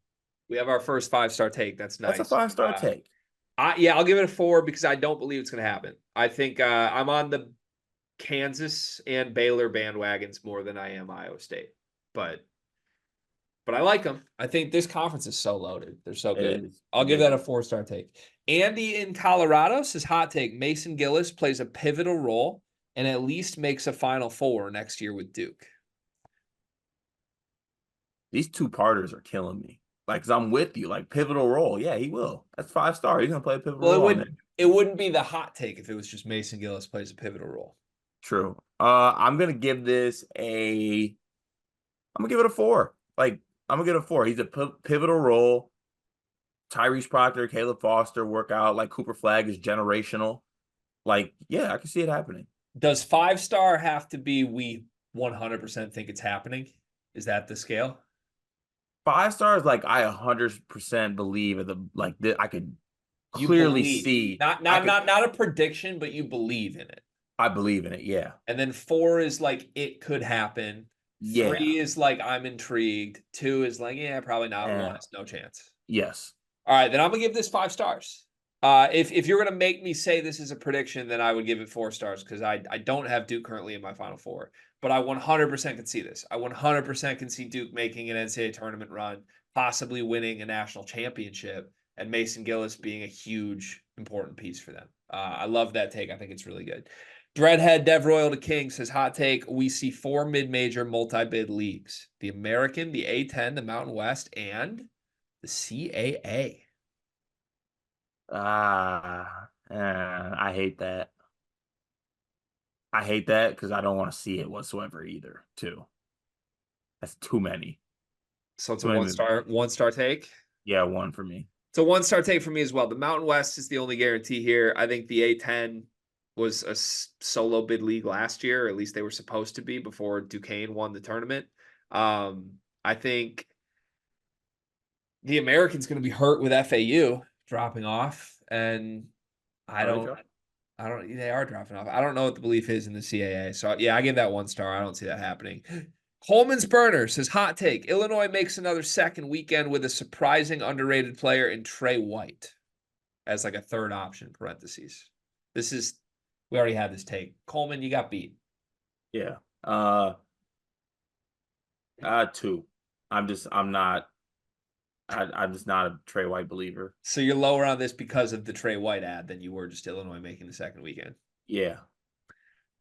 We have our first 5-star take. That's That's a nice. 5-star take. Yeah, I'll give it a 4 because I don't believe it's going to happen. I think I'm on the Kansas and Baylor bandwagons more than I am Iowa State, but I like them. I think this conference is so loaded. They're so good. I'll give that a 4-star take. Andy in Colorado says, hot take, Mason Gillis plays a pivotal role and at least makes a Final Four next year with Duke. These 2-parters are killing me. Like, cause I'm with you. Like, pivotal role. Yeah, he will. That's 5-star. He's gonna play a pivotal role. It wouldn't be the hot take if it was just Mason Gillis plays a pivotal role. True. I'm gonna give it a 4. Like, I'm gonna give it a 4. He's a pivotal role. Tyrese Proctor, Caleb Foster work out. Like, Cooper Flagg is generational. Like, yeah, I can see it happening. Does 5-star have to be we 100% think it's happening? Is that the scale? 5 stars, like I 100% believe I could clearly see. Not a prediction, but you believe in it. I believe in it, yeah. And then 4 is like it could happen. Yeah. 3 is like I'm intrigued. 2 is like, yeah, probably not. 1 is no chance. Yes. All right, then I'm gonna give this 5 stars. If you're gonna make me say this is a prediction, then I would give it 4 stars because I don't have Duke currently in my Final Four, but I 100% can see this. I 100% can see Duke making an NCAA tournament run, possibly winning a national championship, and Mason Gillis being a huge important piece for them. I love that take. I think it's really good. Dreadhead Dev Royal to King says, hot take, we see 4 mid-major multi-bid leagues: the American, the A10, the Mountain West, and the CAA. I hate that. I hate that because I don't want to see it whatsoever either, too. That's too many. So it's a 1-star take? Yeah, 1 for me. It's a 1-star take for me as well. The Mountain West is the only guarantee here. I think the A10 was a solo bid league last year, or at least they were supposed to be before Duquesne won the tournament. I think the American's going to be hurt with FAU dropping off, and they are dropping off. I don't know what the belief is in the CAA. So yeah, I give that 1 star. I don't see that happening. Coleman's Burner says, hot take, Illinois makes another second weekend with a surprising underrated player in Trey White as like a third option, parentheses. We already had this take. Coleman, you got beat. Yeah. 2. I'm just not a Trey White believer. So you're lower on this because of the Trey White ad than you were just Illinois making the second weekend. Yeah.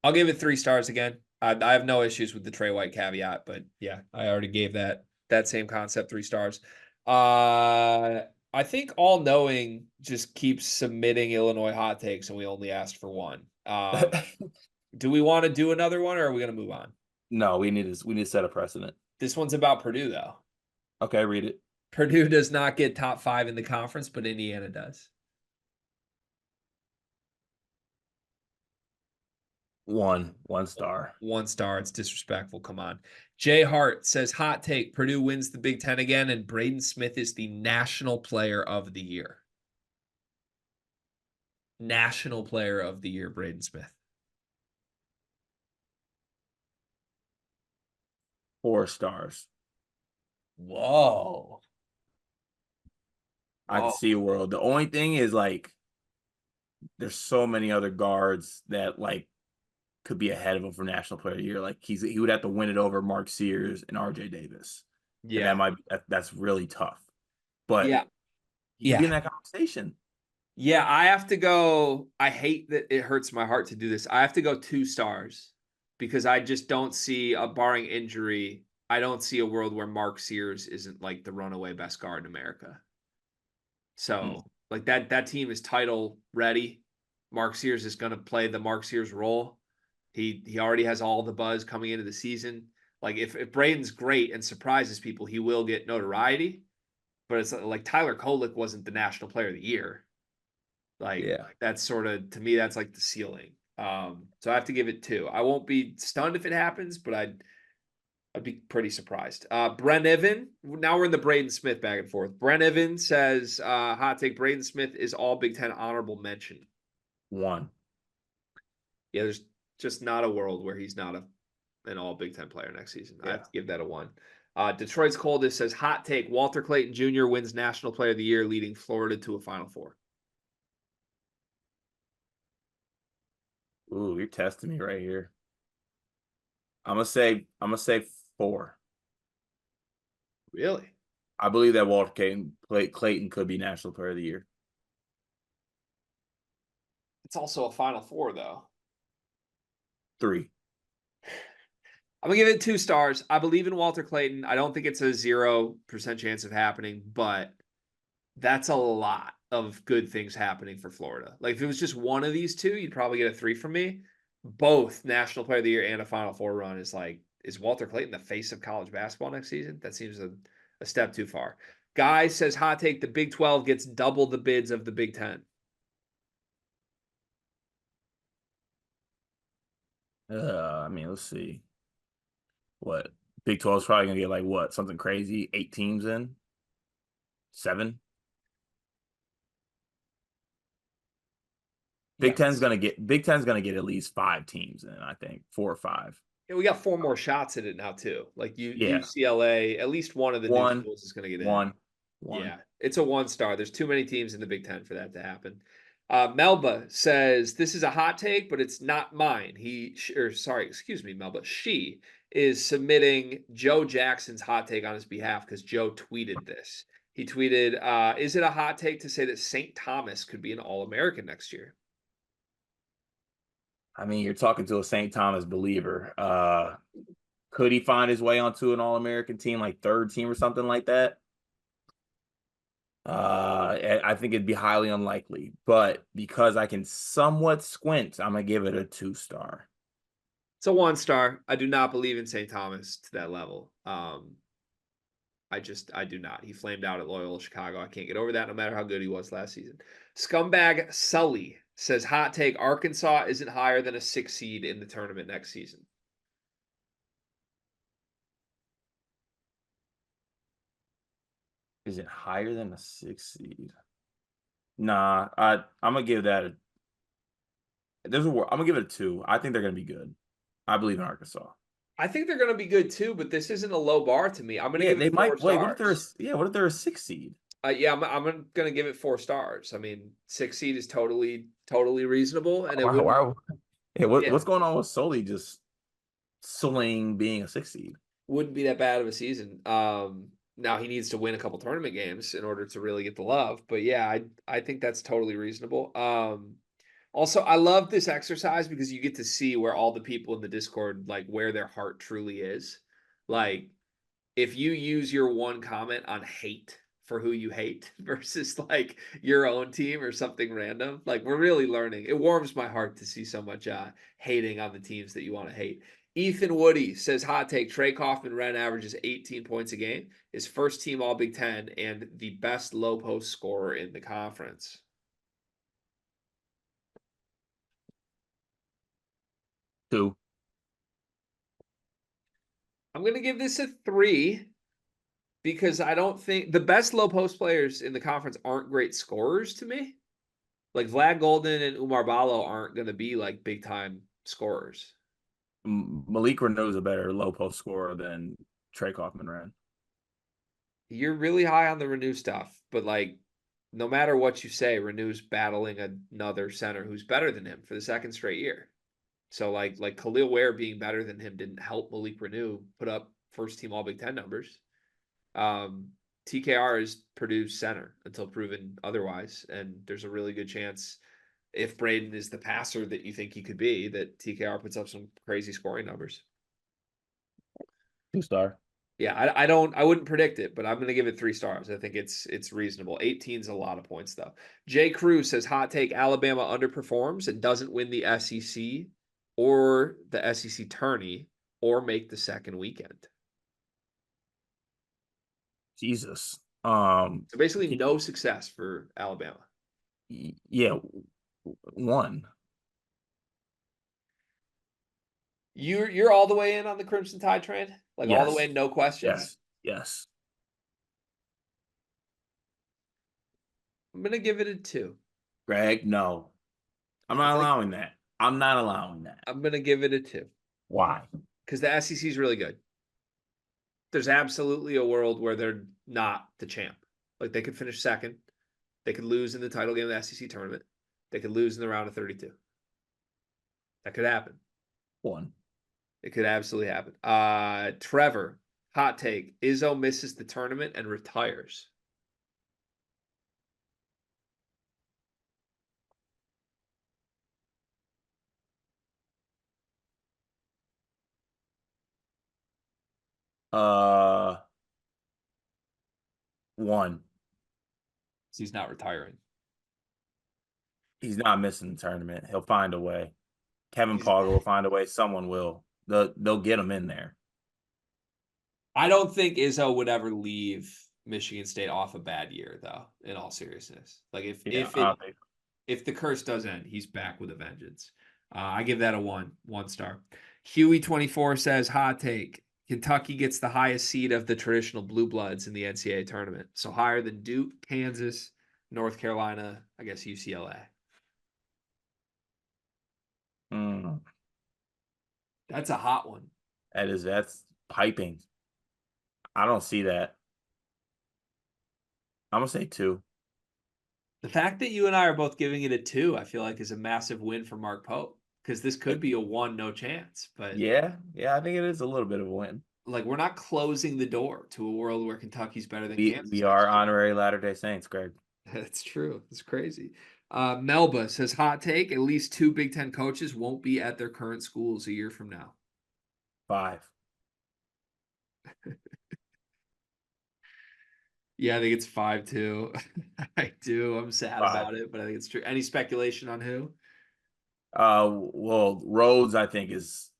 I'll give it 3 stars again. I have no issues with the Trey White caveat, but yeah, I already gave that same concept 3 stars. I think All Knowing just keeps submitting Illinois hot takes, and we only asked for 1. Do we want to do another one, or are we going to move on? No, we need to set a precedent. This one's about Purdue, though. Okay, read it. Purdue does not get top 5 in the conference, but Indiana does. 1 star. 1 star. It's disrespectful. Come on. Jay Hart says, hot take, Purdue wins the Big Ten again, and Braden Smith is the National Player of the Year. National Player of the Year, Braden Smith. 4 stars. Whoa. I can see a world. The only thing is, like, there's so many other guards that, like, could be ahead of him for National Player of the Year. Like, he would have to win it over Mark Sears and RJ Davis. Yeah. And that's really tough. But yeah, He'd be Yeah. in that conversation. Yeah, I have to go. I hate that it hurts my heart to do this. I have to go 2 stars because I just don't see barring injury, I don't see a world where Mark Sears isn't like the runaway best guard in America. Hmm. So like that team is title ready. Mark Sears is going to play the Mark Sears role. He already has all the buzz coming into the season. Like if Braden's great and surprises people, he will get notoriety. But it's like Tyler Kolek wasn't the national player of the year. Like Yeah. that's sort of to me that's like the ceiling. So I have to give it 2. I won't be stunned if it happens, but I'd be pretty surprised. Brent Evan. Now we're in the Braden Smith back and forth. Brent Evan says, hot take: Braden Smith is all Big Ten honorable mention. 1. Yeah, there's just not a world where he's not an all Big Ten player next season. I have Yeah. to give that a 1. Detroit's coldest says, hot take: Walter Clayton Jr. wins National Player of the Year, leading Florida to a Final Four. Ooh, you're testing me right here. I'm gonna say 4. Really? I believe that Clayton could be National Player of the Year. It's also a Final Four, though. 3. I'm gonna give it 2 stars. I believe in Walter Clayton. I don't think it's a 0% chance of happening, but that's a lot of good things happening for Florida. Like if it was just one of these two, you'd probably get a 3 from me. Both National Player of the Year and a Final Four run is Walter Clayton the face of college basketball next season? That seems a step too far. Guy says hot take: the Big 12 gets double the bids of the Big 10. I mean, let's see. What Big 12 is probably gonna get like what something crazy, 8 teams in, 7. Yes. Big Ten's gonna get at least 5 teams in. I think 4 or 5. Yeah, we got 4 more shots at it now too. Like Yeah, UCLA, at least one of the new one, schools is going to get in. one, one. Yeah, it's a 1 star. There's too many teams in the Big Ten for that to happen. Melba says this is a hot take, but it's not mine. Excuse me, Melba. She is submitting Joe Jackson's hot take on his behalf because Joe tweeted this. He tweeted, "Is it a hot take to say that St. Thomas could be an All-American next year?" I mean, you're talking to a St. Thomas believer. Could he find his way onto an All American team, like 3rd team or something like that? I think it'd be highly unlikely, but because I can somewhat squint, I'm gonna give it a 2 star. It's a 1 star. I do not believe in St. Thomas to that level. I do not. He flamed out at Loyola Chicago. I can't get over that no matter how good he was last season. Scumbag Sully says hot take: Arkansas isn't higher than a 6 seed in the tournament next season. Is it higher than a 6 seed? Nah, I'm gonna give that a. I'm gonna give it a 2. I think they're gonna be good. I believe in Arkansas. I think they're going to be good too, but this isn't a low bar to me. I'm going to Yeah, give it they four might. Wait, what if they're stars. what if they're a 6 seed? Yeah, I'm going to give it 4 stars. I mean, 6 seed is totally reasonable, and it Wow, wouldn't. wow. Hey, Yeah, what's going on with Sully just swing being a 6 seed? wouldn't be that bad of a season. Now he needs to win a couple tournament games in order to really get the love. But yeah, I think that's totally reasonable. Also, I love this exercise because you get to see where all the people in the Discord like where their heart truly is. Like if you use your one comment on hate for who you hate versus like your own team or something random, like we're really learning. It warms my heart to see so much hating on the teams that you want to hate. Ethan Woody says hot take: Trey Kaufman Ren averages 18 points a game, is first team All Big Ten, and the best low post scorer in the conference. 2. I'm gonna give this a 3 because I don't think the best low post players in the conference aren't great scorers to me. Like Vlad Golden and Umar Ballo aren't going to be like big time scorers. Malik Reneau's a better low post scorer than Trey Kaufman ran. You're really high on the Renew stuff, but like no matter what you say, Renew's battling another center who's better than him for the second straight year. So like Khalil Ware being better than him didn't help Malik Renew put up first team All Big Ten numbers. Um, TKR is Purdue's center until proven otherwise, and there's a really good chance if Braden is the passer that you think he could be, that TKR puts up some crazy scoring numbers. 2-star. Yeah, I wouldn't predict it, but I'm going to give it 3 stars. I think it's reasonable. 18 is a lot of points though. Jay Cruz says hot take Alabama underperforms and doesn't win the SEC or the SEC tourney or make the second weekend. Jesus. So basically no success for Alabama. Yeah, 1. You're all the way in on the Crimson Tide train? Like all the way, Yes. no questions? Yes. Yes. I'm going to give it a 2. Greg, no. I'm not allowing that. I'm not allowing that. I'm going to give it a 2. Why? Because the SEC is really good. There's absolutely a world where they're not the champ. Like they could finish second. They could lose in the title game of the SEC tournament. They could lose in the round of 32. That could happen. 1. It could absolutely happen. Trevor, hot take. Izzo misses the tournament and retires. Uh, 1. He's not retiring. He's not missing the tournament. He'll find a way. Kevin He's, Poggle will find a way. Someone will. They'll get him in there. I don't think Izzo would ever leave Michigan State off a bad year, though. In all seriousness, like Yeah, if the curse does end, he's back with a vengeance. I give that a 1 star. Huey24 says hot take. Kentucky gets the highest seed of the traditional blue bloods in the NCAA tournament, so higher than Duke, Kansas, North Carolina, I guess UCLA. That's a hot one. That's piping. I don't see that. I'm gonna say 2. The fact that you and I are both giving it a 2, I feel like is a massive win for Mark Pope because this could be a 1 no chance. But Yeah, I think it is a little bit of a win. like we're not closing the door to a world where Kentucky's better than Kansas. We are honorary Latter-day Saints, Greg. That's true. It's crazy. Melba says hot take. At least 2 Big Ten coaches won't be at their current schools a year from now. 5. Yeah, I think it's 5 too. I do. I'm sad 5. about it, but I think it's true. Any speculation on who? Well, Rhodes, I think is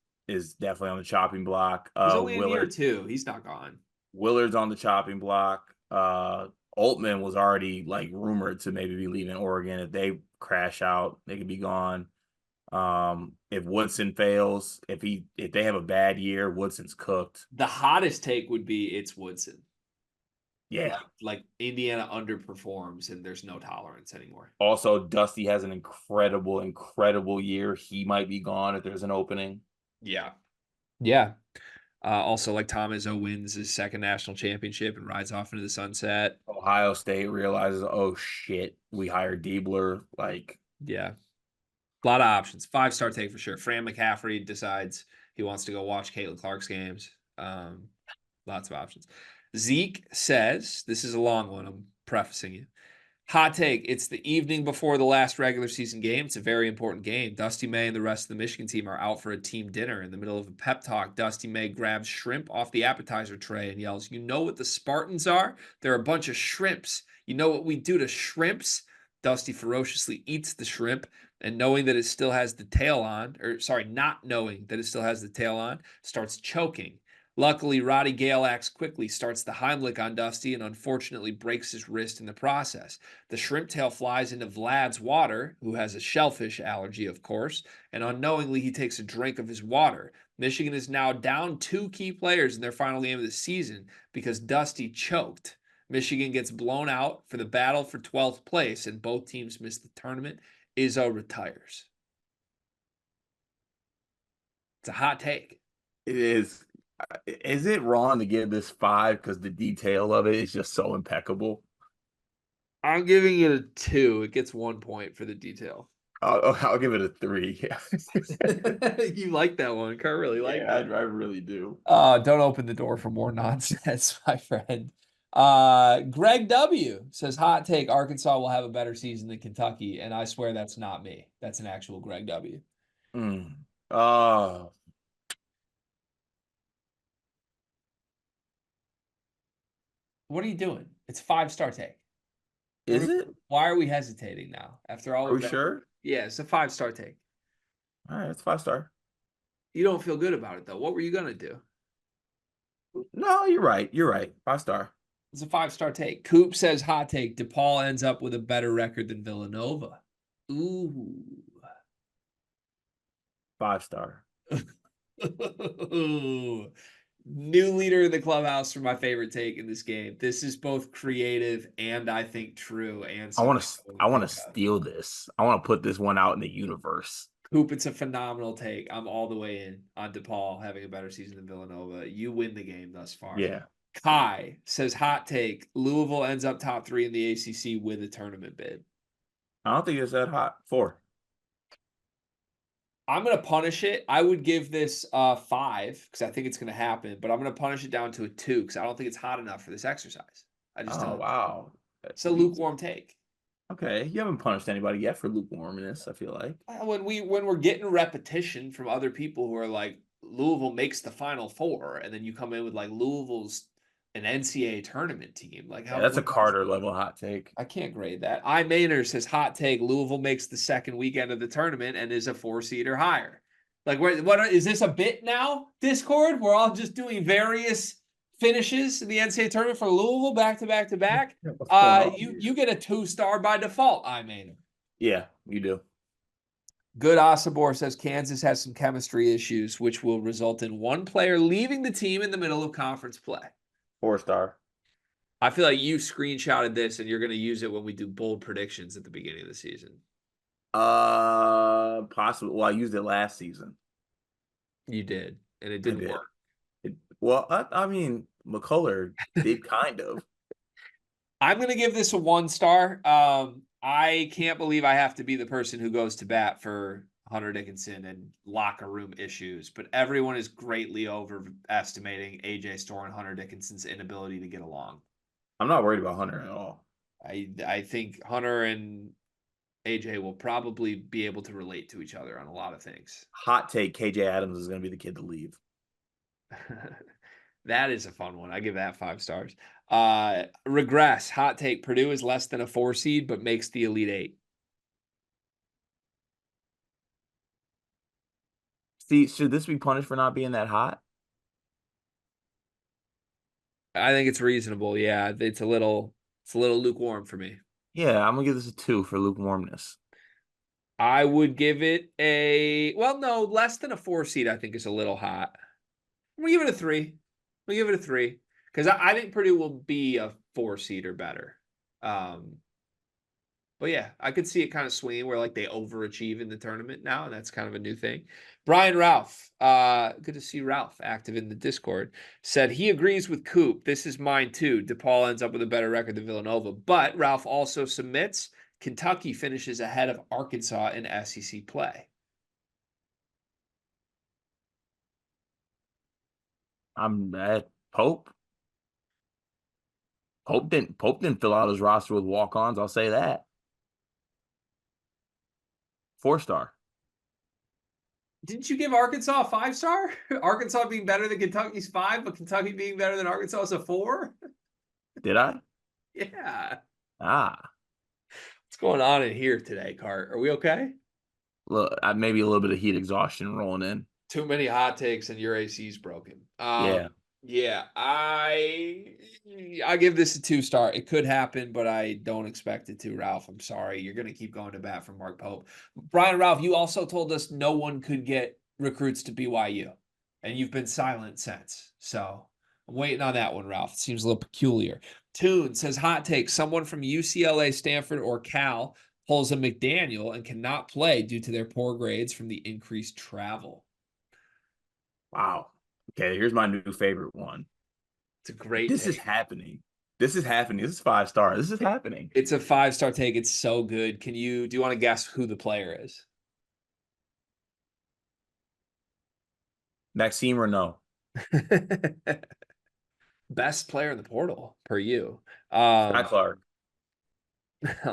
definitely on the chopping block. He's only in year Willard, 2. He's not gone. Willard's on the chopping block. Altman was already like rumored to maybe be leaving Oregon. If they crash out, they could be gone. If Woodson fails, if they have a bad year, Woodson's cooked. The hottest take would be it's Woodson. Yeah. Like Indiana underperforms and there's no tolerance anymore. Also, Dusty has an incredible year. He might be gone if there's an opening. Yeah. Yeah. Also, like Tom Izzo wins his second national championship and rides off into the sunset. Ohio State realizes, oh shit, we hired Diebler. Like, yeah, a lot of options. 5-star take for sure. Fran McCaffrey decides he wants to go watch Caitlin Clark's games. Lots of options. Zeke says, this is a long one. I'm prefacing you. Hot take. It's the evening before the last regular season game. It's a very important game. Dusty May and the rest of the Michigan team are out for a team dinner. In the middle of a pep talk, Dusty May grabs shrimp off the appetizer tray and yells, "You know what the Spartans are? They're a bunch of shrimps. You know what we do to shrimps?" Dusty ferociously eats the shrimp and knowing that it still has the tail on, not knowing that it still has the tail on, starts choking. Luckily, Roddy Gale acts quickly, starts the Heimlich on Dusty, and unfortunately breaks his wrist in the process. The shrimp tail flies into Vlad's water, who has a shellfish allergy, of course, and unknowingly he takes a drink of his water. Michigan is now down 2 key players in their final game of the season because Dusty choked. Michigan gets blown out for the battle for 12th place, and both teams miss the tournament. Izzo retires. It's a hot take. it is. Is it wrong to give this 5 because the detail of it is just so impeccable? I'm giving it a 2. It gets 1 point for the detail. I'll give it a 3. You like that one. Kurt really liked I it. really do. Don't open the door for more nonsense, my friend. Greg W says hot take Arkansas will have a better season than Kentucky, and I swear that's not me. That's an actual Greg W. Mm. Oh, What are you doing? It's 5-star take. is it? Why are we hesitating now? After all Are we've we been, sure? yeah, it's a 5-star take. All right, it's 5-star. You don't feel good about it though. What were you gonna do? No, you're right. You're right. 5-star. It's a 5-star take. Coop says hot take. DePaul ends up with a better record than Villanova. Ooh. 5-star. New leader in the clubhouse for my favorite take in this game. This is both creative and I think true and I something want to. I I wouldn't want think to of. steal this. I want to put this one out in the universe. Coop, it's a phenomenal take. I'm all the way in on DePaul having a better season than Villanova. You win the game thus far. Yeah. Kai says hot take. Louisville ends up top 3 in the ACC with a tournament bid. I don't think it's that hot. 4. I'm gonna punish it. I would give this 5 because I think it's gonna happen, but I'm gonna punish it down to a 2 because I don't think it's hot enough for this exercise. I just Oh don't. wow. It's a lukewarm take. Okay, you haven't punished anybody yet for lukewarmness, I feel like. When we're getting repetition from other people who are like Louisville makes the Final Four, and then you come in with like Louisville's an NCAA tournament team. Like Yeah, how that's a what do you Carter level hot take. I can't grade that. I Maynard says hot take. Louisville makes the second weekend of the tournament and is a 4 seed or higher. Like, what is this a bit now? Discord? We're all just doing various finishes in the NCAA tournament for Louisville back to back to back. What's going on You here? get a 2-star by default. I Maynard. Yeah, you do. Good Asabor says Kansas has some chemistry issues, which will result in one player leaving the team in the middle of conference play. 4-star. I feel like you screenshotted this and you're going to use it when we do bold predictions at the beginning of the season. Possibly. Well, I used it last season. You did, and it I didn't did. work. Well, I mean, McCullough did kind of. I'm going to give this a 1-star. I can't believe I have to be the person who goes to bat for Hunter Dickinson and locker room issues, but everyone is greatly overestimating AJ Storr and Hunter Dickinson's inability to get along. I'm not worried about Hunter at all. I think Hunter and AJ will probably be able to relate to each other on a lot of things. Hot take: KJ Adams is going to be the kid to leave. That is a fun one. I give that 5 stars. Regress. Hot take. Purdue is less than a 4 seed, but makes the Elite 8. See, should this be punished for not being that hot? I think it's reasonable. Yeah, it's a little lukewarm for me. Yeah, I'm gonna give this a 2 for lukewarmness. I would give it no, less than a 4 seed. I think is a little hot. We give it a 3. We give it a 3 because I think Purdue will be a 4 seed or better. But yeah, I could see it kind of swinging where like they overachieve in the tournament now, and that's kind of a new thing. Brian Ralph, good to see Ralph active in the Discord, said he agrees with Coop. This is mine too. DePaul ends up with a better record than Villanova, but Ralph also submits Kentucky finishes ahead of Arkansas in SEC play. I'm at Pope. Pope didn't fill out his roster with walk-ons. I'll say that. 4-star. Didn't you give Arkansas a 5-star? Arkansas being better than Kentucky's 5, but Kentucky being better than Arkansas is a 4? Did I? Yeah. Ah, What's going on in here today, Cart? Are we okay? look, maybe a little bit of heat exhaustion rolling in. Too many hot takes and your AC's broken. Yeah, Yeah, I give this a 2-star. It could happen, but I don't expect it to, Ralph. I'm sorry. You're going to keep going to bat for Mark Pope. Brian Ralph, you also told us no one could get recruits to BYU, and you've been silent since. So I'm waiting on that one, Ralph. It seems a little peculiar. Toon says hot take. Someone from UCLA, Stanford, or Cal pulls a McDaniel and cannot play due to their poor grades from the increased travel. wow. Okay, here's my new favorite one. It's a great This is take. happening. This is happening. This is 5-star. This is happening. It's a 5-star take. It's so good. Do you want to guess who the player is? Maxime Renault. Best player in the portal per you. Scott Clark,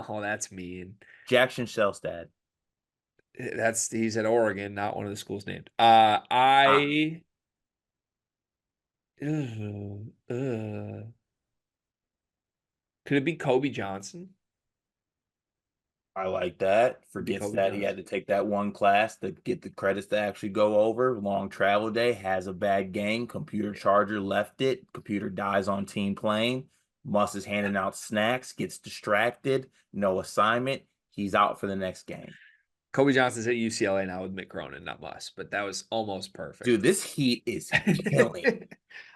Oh, that's mean. Jackson Shelstad. He's at Oregon, not one of the schools named. Ah, I ugh, ugh. Could it be Kobe Johnson? I like that. Could be Forgets Kobe that he had Johnson. to take that one class to get the credits to actually go over. Long travel day, has a bad game. Computer charger left it. Computer dies on team plane. Muss is handing out snacks, gets distracted. No assignment. He's out for the next game. Kobe Johnson's at UCLA now with Mick Cronin, not Muss, but that was almost Dude, perfect. this heat is killing.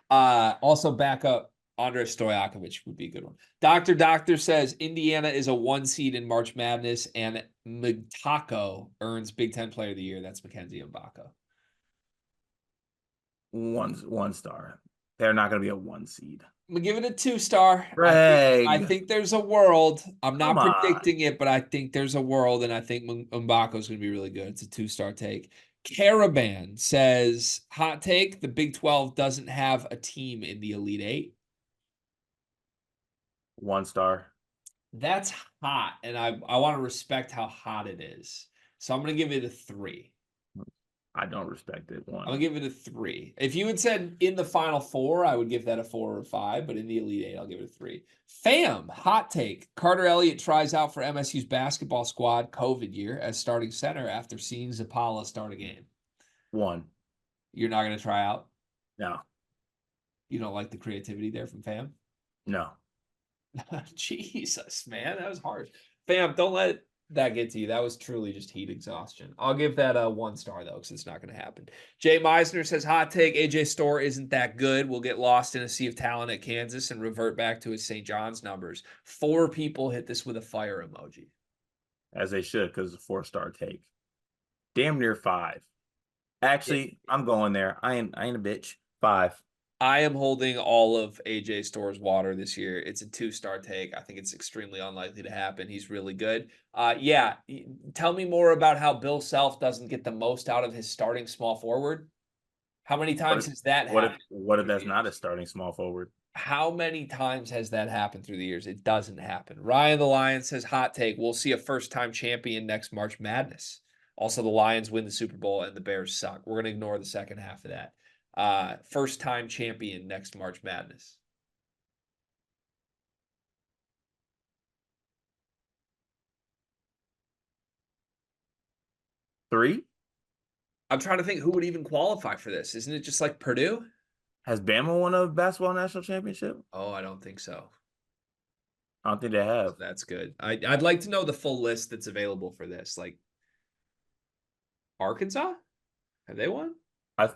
Also backup Andres Stojakovic would be a good one. Doctor says Indiana is a 1 seed in March Madness, and Mutako earns Big Ten Player of the Year. That's Mackenzie Mbako. One star. They're not going to be a one seed. I'm gonna give it a 2 star. I Greg, think there's a world. I'm come not on. predicting it, but I think there's a world, and I think Mbako is gonna be really good. It's a 2 star take. Caravan says, hot take, the Big 12 doesn't have a team in the Elite Eight. One star. That's hot, and I want to respect how hot it is. So I'm gonna give it a 3. I don't respect it. I'm One. gonna give it a 3. If you had said in the Final Four, I would give that a 4 or 5, but in the Elite Eight, I'll give it a 3. Fam, hot take. Carter Elliott tries out for MSU's basketball squad COVID year as starting center after seeing Zapala start a game. One. You're not gonna try out? No. You don't like the creativity there from Fam? No. Jesus, man, that was harsh. Fam, don't let that get to you. That was truly just heat exhaustion. I'll give that a 1 star though, because it's not going to happen. Jay Meisner says, hot take, AJ Storr isn't that good. We'll get lost in a sea of talent at Kansas and revert back to his St. John's numbers. 4 people hit this with a fire emoji. As they should, because it's a 4 star take. Damn near 5. Yeah. Actually, I'm going there. I ain't a bitch. 5. I am holding all of AJ Storr's water this year. It's a 2 star take. I think it's extremely unlikely to happen. He's really good. Yeah. Tell me more about how Bill Self doesn't get the most out of his starting small forward. How many What times if has that what if happened what if through the that's not a years? starting small forward? How many times has that happened through the years? It doesn't happen. Ryan the Lion says, hot take. We'll see a first-time champion next March Madness. Also, the Lions win the Super Bowl and the Bears suck. We're going to ignore the second half of that. First-time champion next March Madness. 3? I'm trying to think who would even qualify for this. Isn't it just like Purdue? Has Bama won a basketball national championship? Oh, I don't think so. I don't think they So have. that's good. I'd like to know the full list that's available for this. Like Arkansas? Have they won? Why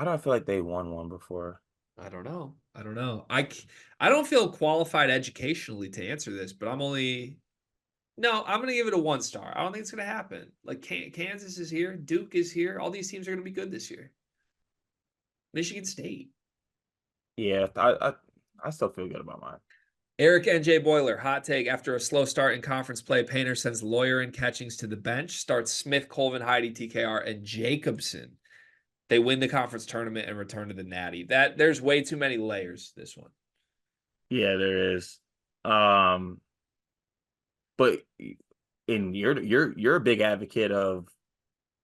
do I feel like they won one before? I don't know. I don't know. I don't feel qualified educationally to answer this, but no, I'm gonna give it a 1 star. I don't think it's gonna happen. Like Kansas is here, Duke is here. All these teams are gonna be good this year. Michigan State. Yeah, I still feel good about mine. Eric NJ Boiler, hot take. After a slow start in conference play, Painter sends Lawyer and Catchings to the bench, starts Smith, Colvin, Heidi, TKR, and Jacobson. They win the conference tournament and return to the Natty. There's way too many layers, this one. Yeah, there is. Um, but you're a big advocate of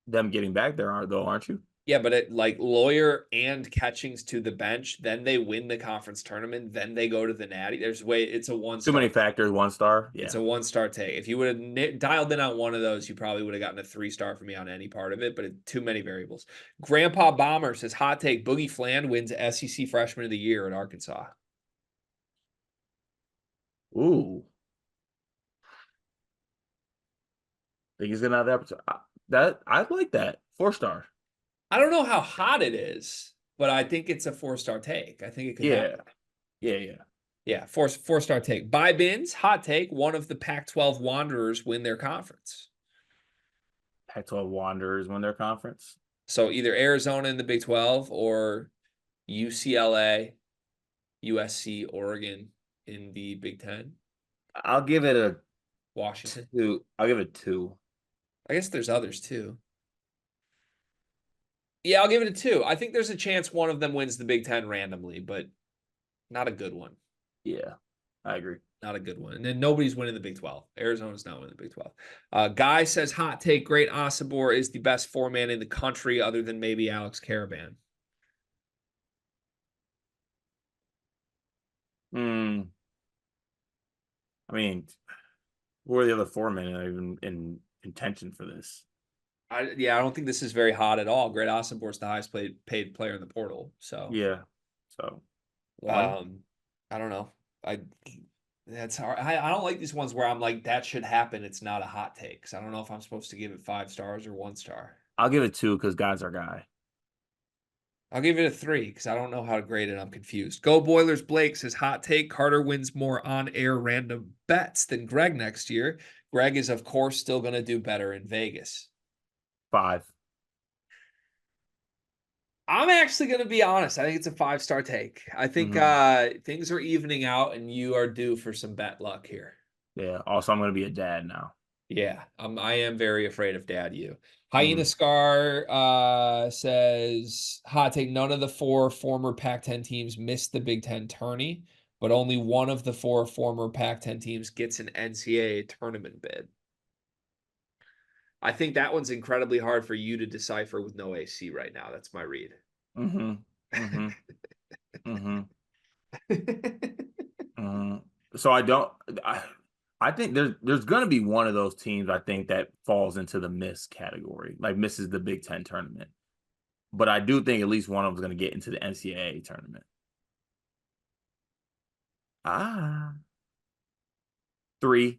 them getting back there, aren't you? Yeah, but like Lawyer and Catchings to the bench, then they win the conference tournament, then they go to the Natty. It's a one Too star. many factors, 1 star. It's Yeah. a 1 star take. If you would have dialed in on one of those, you probably would have gotten a 3 star for me on any part of it, but too many variables. Grandpa Bomber says, hot take, Boogie Fland wins SEC Freshman of the Year at Arkansas. Ooh. Think he's gonna have the opportunity. That I like that. 4 star. I don't know how hot it is, but I think it's a 4 star take. I think it could Yeah. happen. Yeah. Yeah, four-star take. Buy bins, hot take. One of the Pac-12 Wanderers win their conference. Pac-12 Wanderers win their conference. So either Arizona in the Big 12 or UCLA, USC, Oregon in the Big 10. I'll give it a Washington. 2. I'll give it 2. I guess there's others too. Yeah, I'll give it a 2. I think there's a chance one of them wins the Big 10 randomly, but Not a good one. Yeah, I agree. Not a good one. And then nobody's winning the Big 12. Arizona's not winning the Big 12. Guy says, hot take, Great Osibor is the best four-man in the country other than maybe Alex Caravan. Hmm. I mean, who are the other four men that are even in contention for this? I don't think this is very hot at all. Great Osibor's the highest paid player in the portal. So, Yeah. So one. um, I don't know. I That's hard. I don't like these ones where I'm like, that should happen. It's not a hot take. 'Cause I don't know if I'm supposed to give it 5 stars or 1 star. I'll give it two because Guy's our guy. I'll give it a 3 because I don't know how to grade it. I'm confused. Go Boilers Blake says hot take. Carter wins more on-air random bets than Greg next year. Greg is, of course, still going to do better in Vegas. Five. I'm actually going to be honest. I think it's a 5-star take. I think Mm-hmm. things are evening out and you are due for some bet luck here. Yeah. Also, I'm gonna be a dad now. Yeah, I am very afraid of Dad You. Mm-hmm. Hyena Scar says, hot take, none of the 4 former Pac-10 teams missed the Big Ten tourney, but only one of the 4 former Pac-10 teams gets an NCAA tournament bid. I think that one's incredibly hard for you to decipher with no AC right now. That's my read. Mm-hmm. Mm-hmm. Mm-hmm. Mm-hmm. So I don't. I think there's gonna be one of those teams I think that falls into the miss category, like misses the Big Ten tournament. But I do think at least one of them's gonna get into the NCAA tournament. Ah, three.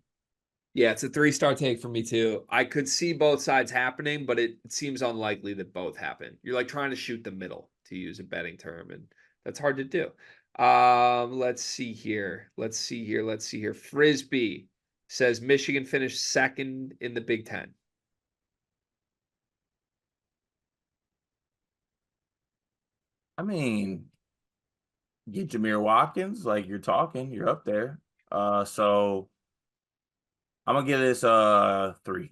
Yeah, it's a 3-star take for me too. I could see both sides happening, but it seems unlikely that both happen. You're like trying to shoot the middle, to use a betting term, and that's hard to do. Let's see here. Let's see here. Let's see here. Frisbee says Michigan finished second in the Big Ten. I mean, get Jameer Watkins, like you're talking, you're up there. So I'm gonna give this three.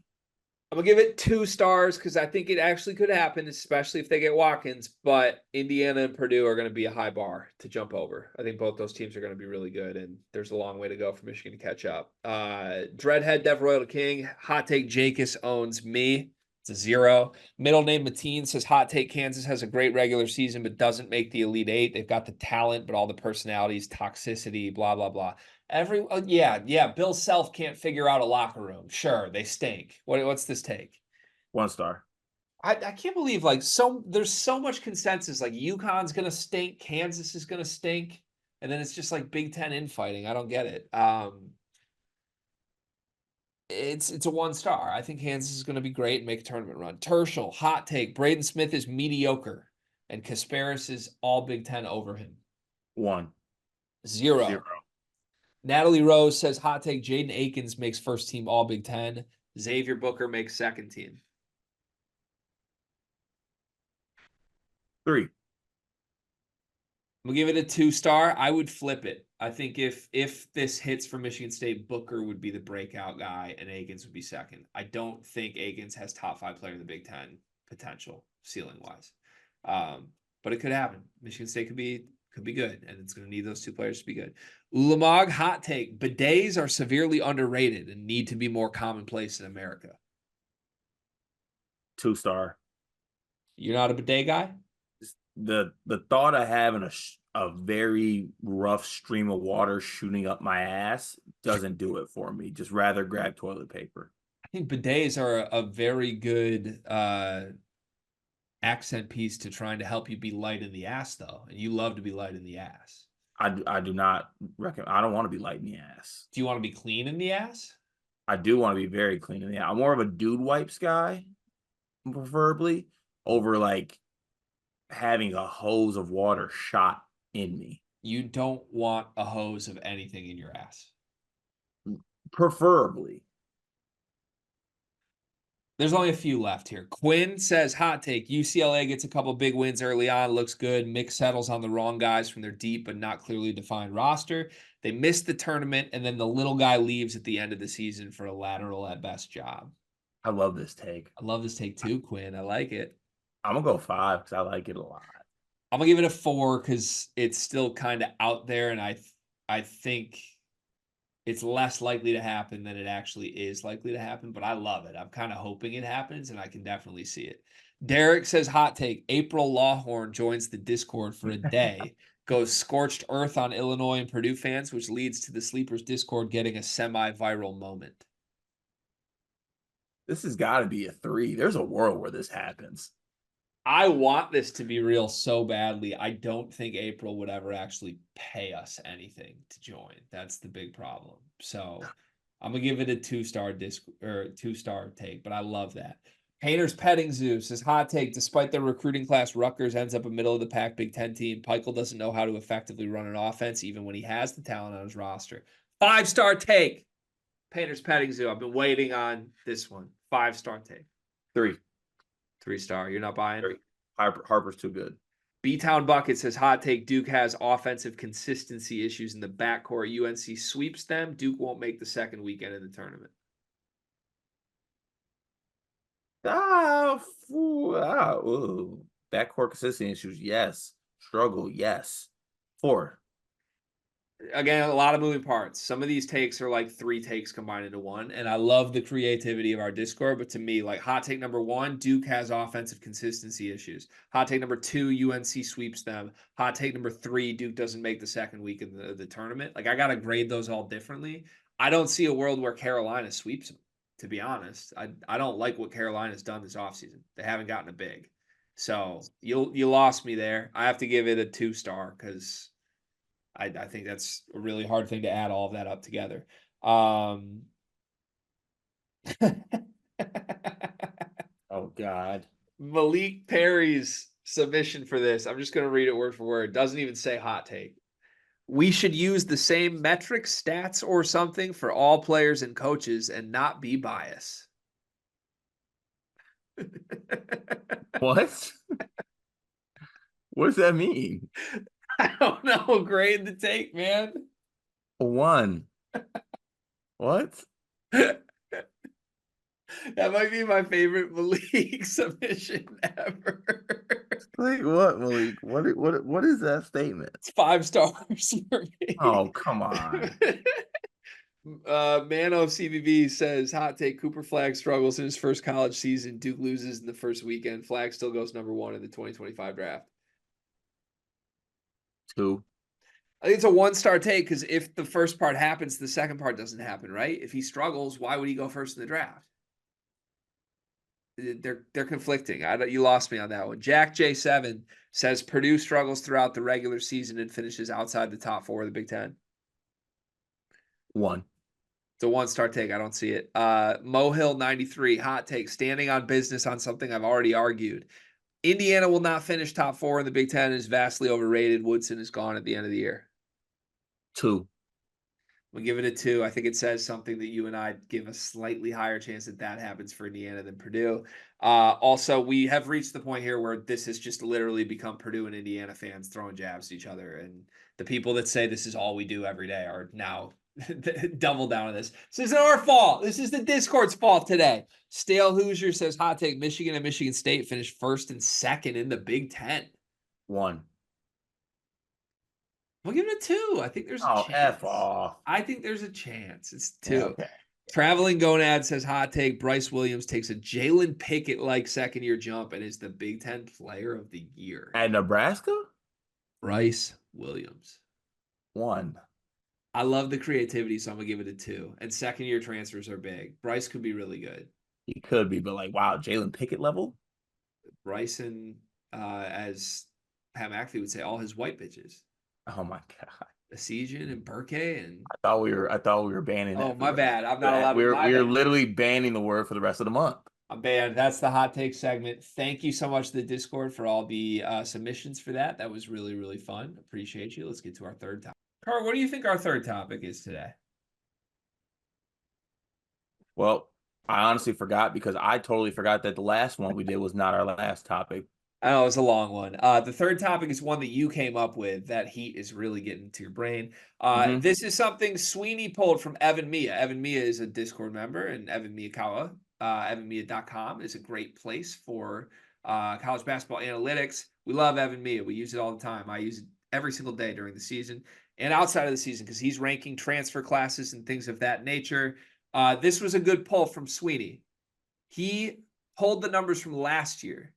I'm gonna give it 2 stars because I think it actually could happen, especially if they get Watkins. But Indiana and Purdue are going to be a high bar to jump over. I think both those teams are going to be really good, and there's a long way to go for Michigan to catch up. Dreadhead Dev Royal King, hot take Jacobs owns me. It's a 0. Middle name Mateen says hot take Kansas has a great regular season but doesn't make the Elite Eight. They've got the talent, but all the personalities, toxicity, blah blah blah. Yeah. Bill Self can't figure out a locker room. Sure, they stink. What's this take? 1 star. I can't believe there's so much consensus. Like UConn's gonna stink, Kansas is gonna stink, and then it's just like Big Ten infighting. I don't get it. It's a 1 star. I think Kansas is gonna be great and make a tournament run. Tertial, hot take. Braden Smith is mediocre, and Kasparis is all Big Ten over him. 1. 0. 0. Natalie Rose says hot take Jaden Akins makes first team all Big Ten. Xavier Booker makes second team. 3. I'm gonna give it a 2-star. I would flip it. I think if this hits for Michigan State, Booker would be the breakout guy and Akins would be second. I don't think Akins has top 5 player in the Big Ten potential ceiling wise. But it could happen. Michigan State could be good, and it's going to need those 2 players to be good. Ulamog, hot take. Bidets are severely underrated and need to be more commonplace in America. 2-star. You're not a bidet guy? The thought of having a very rough stream of water shooting up my ass doesn't do it for me. Just rather grab toilet paper. I think bidets are a very good accent piece to trying to help you be light in the ass, though. And you love to be light in the ass. I do not recommend. I don't want to be light in the ass. Do you want to be clean in the ass? I do want to be very clean in the ass. I'm more of a dude wipes guy, preferably over like having a hose of water shot in me. You don't want a hose of anything in your ass. Preferably. There's only a few left here. Quinn says, hot take. UCLA gets a couple big wins early on. Looks good. Mick settles on the wrong guys from their deep but not clearly defined roster. They miss the tournament, and then the little guy leaves at the end of the season for a lateral at best job. I love this take. I love this take too, Quinn. I like it. I'm gonna go 5 because I like it a lot. I'm gonna give it a 4 because it's still kind of out there, and I think it's less likely to happen than it actually is likely to happen. But I love it. I'm kind of hoping it happens, and I can definitely see it. Derek says, "Hot take: April Lawhorn joins the Discord for a day, goes scorched earth on Illinois and Purdue fans, which leads to the Sleepers Discord getting a semi-viral moment." This has got to be a 3. There's a world where this happens. I want this to be real so badly. I don't think April would ever actually pay us anything to join. That's the big problem. So I'm gonna give it a 2-star disc or 2-star take, but I love that. Painter's Petting Zoo says, "Hot take: despite their recruiting class, Rutgers ends up a middle of the pack Big Ten team. Peichel doesn't know how to effectively run an offense, even when he has the talent on his roster." 5-star take. Painter's Petting Zoo. I've been waiting on this one. 5-star take. 3. 3-star. You're not buying? 3. Harper's too good. B-Town Bucket says, "Hot take: Duke has offensive consistency issues in the backcourt. UNC sweeps them. Duke won't make the second weekend of the tournament." Ooh. Backcourt consistency issues, yes. Struggle, yes. 4. Again, a lot of moving parts. Some of these takes are like 3 takes combined into one, and I love the creativity of our Discord. But to me, like hot take number 1, Duke has offensive consistency issues. Hot take number 2, UNC sweeps them. Hot take number 3, Duke doesn't make the second week of the tournament. Like I gotta grade those all differently. I don't see a world where Carolina sweeps them. To be honest, I don't like what Carolina's done this offseason. They haven't gotten a big, so you lost me there. I have to give it a 2-star because I think that's a really hard thing to add all of that up together. Oh, God. Malik Perry's submission for this, I'm just going to read it word for word. Doesn't even say hot take. "We should use the same metrics, stats, or something for all players and coaches and not be biased." What? What does that mean? I don't know. Grade the take, man. 1. What? That might be my favorite Malik submission ever. Like what, Malik? What is that statement? It's 5 stars for me. Oh, come on. Mano CBB says, "Hot take: Cooper Flagg struggles in his first college season. Duke loses in the first weekend. Flagg still goes number 1 in the 2025 draft." 2. I think it's a 1-star take because if the first part happens, the second part doesn't happen, right? If he struggles, why would he go first in the draft? They're conflicting. You lost me on that one. Jack J7 says Purdue struggles throughout the regular season and finishes outside the top 4 of the Big Ten. 1. It's a 1-star take. I don't see it. Mohill 93, hot take: standing on business on something I've already argued. Indiana will not finish top 4 in the Big Ten. Is vastly overrated. Woodson is gone at the end of the year. 2. We'll give it a 2. I think it says something that you and I give a slightly higher chance that happens for Indiana than Purdue. Also, we have reached the point here where this has just literally become Purdue and Indiana fans throwing jabs at each other. And the people that say this is all we do every day are now double down on this. This isn't our fault. This is the Discord's fault today. Stale Hoosier says, "Hot take: Michigan and Michigan State finished 1st and 2nd in the Big Ten." 1. We'll give it a 2. I think there's a Oh, chance. F off. I think there's a chance. It's 2. Yeah, okay. Traveling Gonad says, "Hot take: Bryce Williams takes a Jalen Pickett-like second-year jump and is the Big Ten Player of the Year." At Nebraska? Bryce Williams. 1. I love the creativity, so I'm going to give it a 2. And second-year transfers are big. Bryce could be really good. He could be, but like, wow, Jalen Pickett level? Bryson, as Pat McAfee would say, all his white bitches. Oh my God. Esigian and Burke and I thought we were banning that. oh, my bad. I'm not allowed to. We're literally banning the word for the rest of the month. I'm banned. That's the hot take segment. Thank you so much to the Discord for all the submissions for that. That was really, really fun. Appreciate you. Let's get to our third topic. Carl, what do you think our third topic is today? Well, I honestly forgot because I totally forgot that the last one we did was not our last topic. I know it's a long one. The third topic is one that you came up with. That heat is really getting to your brain. This is something Sweeney pulled from Evan Mia. Evan Mia is a Discord member, and Evan Miyakawa, evanmia.com is a great place for college basketball analytics. We love Evan Mia. We use it all the time. I use it every single day during the season and outside of the season because he's ranking transfer classes and things of that nature. This was a good pull from Sweeney. He pulled the numbers from last year.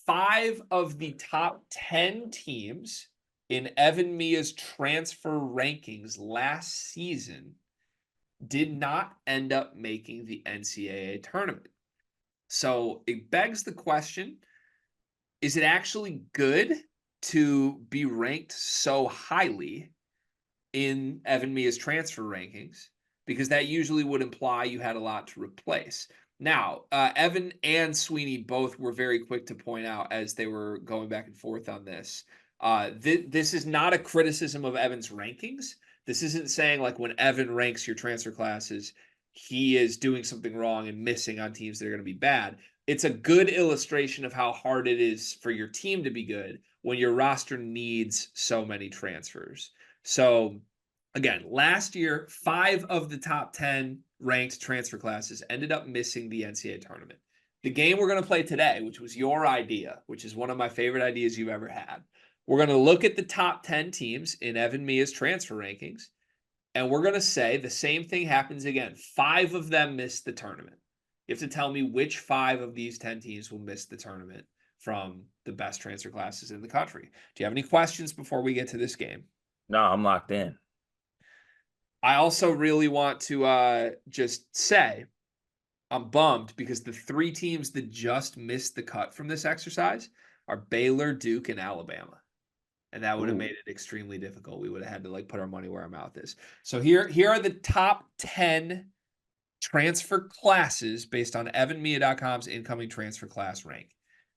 5 of the top 10 teams in Evan Mia's transfer rankings last season did not end up making the NCAA tournament. So it begs the question, is it actually good to be ranked so highly in Evan Mia's transfer rankings? Because that usually would imply you had a lot to replace. Now, Evan and Sweeney both were very quick to point out as they were going back and forth on this. This is not a criticism of Evan's rankings. This isn't saying like when Evan ranks your transfer classes, he is doing something wrong and missing on teams that are going to be bad. It's a good illustration of how hard it is for your team to be good when your roster needs so many transfers. So again, last year, 5 of the top 10 ranked transfer classes ended up missing the NCAA tournament. The game we're going to play today, which was your idea, which is one of my favorite ideas you've ever had, we're going to look at the top 10 teams in Evan Mia's transfer rankings, and we're going to say the same thing happens again. 5 of them missed the tournament. You have to tell me which 5 of these 10 teams will miss the tournament from the best transfer classes in the country. Do you have any questions before we get to this game? No, I'm locked in. I also really want to just say I'm bummed because the 3 teams that just missed the cut from this exercise are Baylor, Duke, and Alabama. And that would have made it extremely difficult. We would have had to like put our money where our mouth is. So here are the top 10 transfer classes based on evanmia.com's incoming transfer class rank.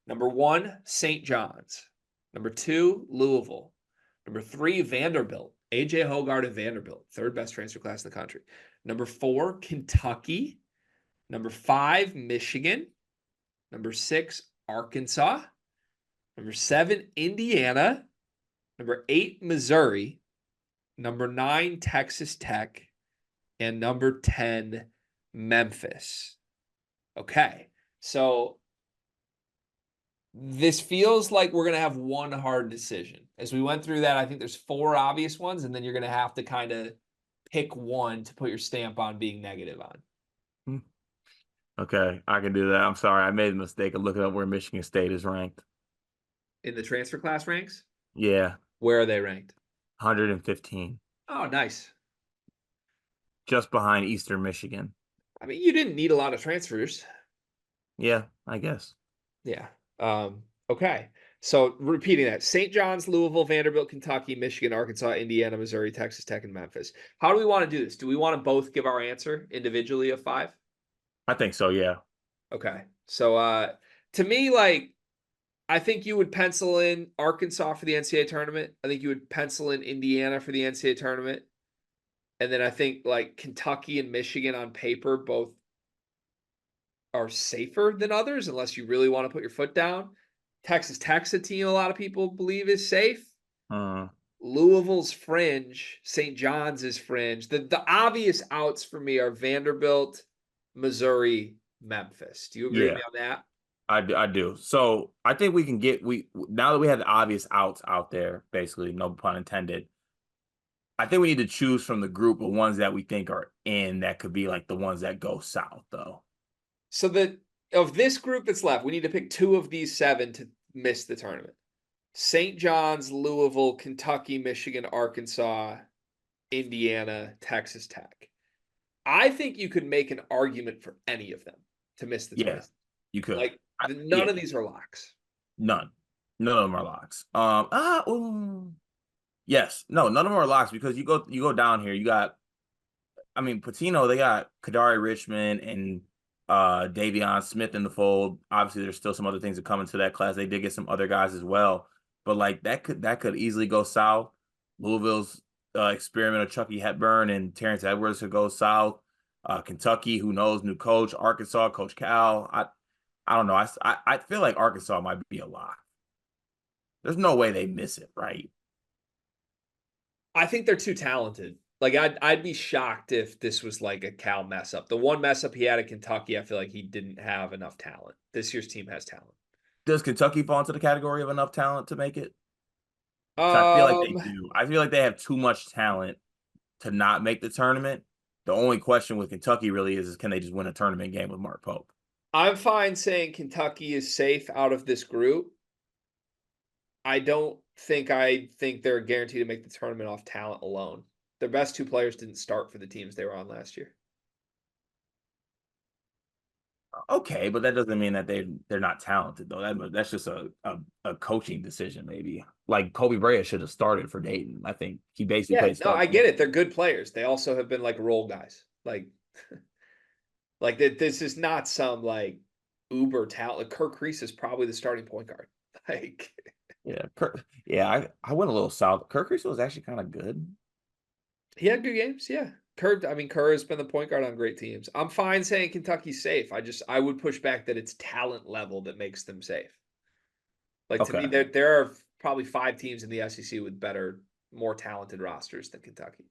Number 1, St. John's. Number 2, Louisville. Number 3, Vanderbilt. AJ Hoggard and Vanderbilt, 3rd best transfer class in the country. Number 4, Kentucky. Number 5, Michigan. Number 6, Arkansas. Number 7, Indiana. Number 8, Missouri. Number 9, Texas Tech. And number 10, Memphis. Okay, so this feels like we're going to have one hard decision. As we went through that, I think there's 4 obvious ones, and then you're going to have to kind of pick one to put your stamp on being negative on. Okay, I can do that. I'm sorry. I made a mistake of looking up where Michigan State is ranked. In the transfer class ranks? Yeah. Where are they ranked? 115. Oh, nice. Just behind Eastern Michigan. I mean, you didn't need a lot of transfers. Yeah, I guess. Yeah. Okay. So repeating that, St. John's, Louisville, Vanderbilt, Kentucky, Michigan, Arkansas, Indiana, Missouri, Texas Tech, and Memphis. How do we want to do this? Do we want to both give our answer individually of 5? I think so, yeah. Okay. So to me, like, I think you would pencil in Arkansas for the NCAA tournament. I think you would pencil in Indiana for the NCAA tournament. And then I think like Kentucky and Michigan on paper both are safer than others unless you really want to put your foot down. Texas Tech's a team a lot of people believe is safe. Louisville's fringe. St. John's is fringe. The obvious outs for me are Vanderbilt, Missouri, Memphis. Do you agree with me on that? I do. So I think we can now that we have the obvious outs out there, basically, no pun intended. I think we need to choose from the group of ones that we think are in that could be like the ones that go south, though. So of this group that's left, we need to pick 2 of these 7 to miss the tournament. St. John's, Louisville, Kentucky, Michigan, Arkansas, Indiana, Texas Tech. I think you could make an argument for any of them to miss the tournament. Yeah, you could. Like none of these are locks. None of them are locks. Yes, no, none of them are locks because you go down here. You got, I mean, Patino. They got Kadari Richmond and Davion Smith in the fold. Obviously, there's still some other things that come into that class. They did get some other guys as well, but like that could easily go south. Louisville's experiment of Chucky Hepburn and Terrence Edwards could go south. Kentucky, who knows, new coach. Arkansas, Coach Cal. I don't know. I feel like Arkansas might be a lock. There's no way they miss it, right? I think they're too talented. Like I'd be shocked if this was like a Cal mess up. The one mess up he had at Kentucky, I feel like he didn't have enough talent. This year's team has talent. Does Kentucky fall into the category of enough talent to make it? Because I feel like they Um, do. I feel like they have too much talent to not make the tournament. The only question with Kentucky really is can they just win a tournament game with Mark Pope? I'm fine saying Kentucky is safe out of this group. I think they're guaranteed to make the tournament off talent alone. Their best two players didn't start for the teams they were on last year. Okay, but that doesn't mean that they're not talented though. That's just a coaching decision maybe. Like Kobe Bryant should have started for Dayton. I think he basically Yeah, played no, start. I get it. They're good players. They also have been like role guys. Like that. This is not some like uber talent. Like Kirk Reese is probably the starting point guard. Like Yeah, yeah. I went a little south. Kirk Reese was actually kind of good. he had good games. Yeah, Kerr. I mean, Kerr has been the point guard on great teams. I'm fine saying Kentucky's safe. I would push back that it's talent level that makes them safe. Like to me, Okay, there are probably 5 teams in the SEC with better, more talented rosters than Kentucky.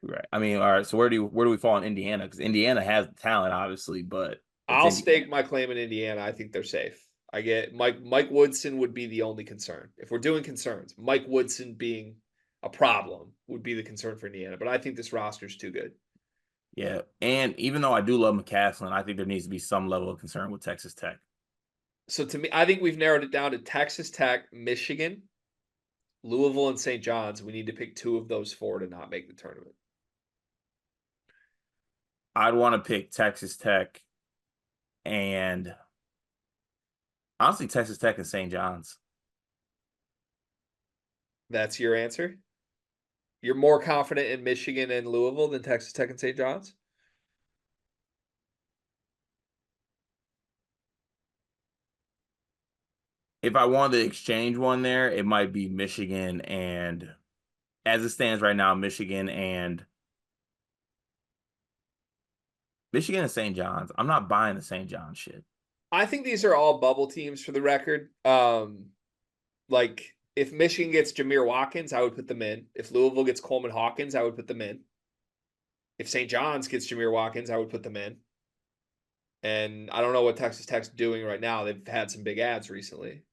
right. I mean, all right. So where do we fall in Indiana? Because Indiana has talent, obviously, but it's I'll Indiana. stake my claim in Indiana. I think they're safe. I get Mike Woodson would be the only concern. If we're doing concerns, Mike Woodson being a problem would be the concern for Indiana. But I think this roster is too good. Yeah, and even though I do love McCaslin, I think there needs to be some level of concern with Texas Tech. So to me, I think we've narrowed it down to Texas Tech, Michigan, Louisville, and St. John's. We need to pick 2 of those 4 to not make the tournament. I'd want to pick Texas Tech and honestly Texas Tech and St. John's. That's your answer? You're more confident in Michigan and Louisville than Texas Tech and St. John's? If I wanted to exchange one there, it might be Michigan and as it stands right now, Michigan and St. John's. I'm not buying the St. John's shit. I think these are all bubble teams for the record. Like if Michigan gets Jameer Watkins, I would put them in. If Louisville gets Coleman Hawkins, I would put them in. If St. John's gets Jameer Watkins, I would put them in. And I don't know what Texas Tech's doing right now. They've had some big ads recently.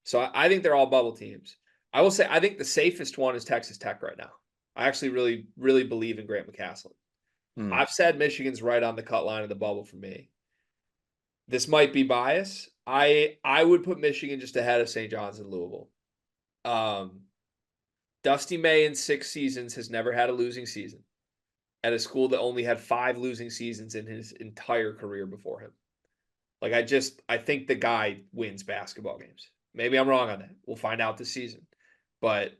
So I think they're all bubble teams. I will say I think the safest one is Texas Tech right now. I actually really, really believe in Grant McCasland. Hmm. I've said Michigan's right on the cut line of the bubble for me. This might be bias. I would put Michigan just ahead of St. John's and Louisville. Um, Dusty May in 6 seasons has never had a losing season at a school that only had 5 losing seasons in his entire career before him. Like I think the guy wins basketball games. Maybe I'm wrong on that. We'll find out this season. But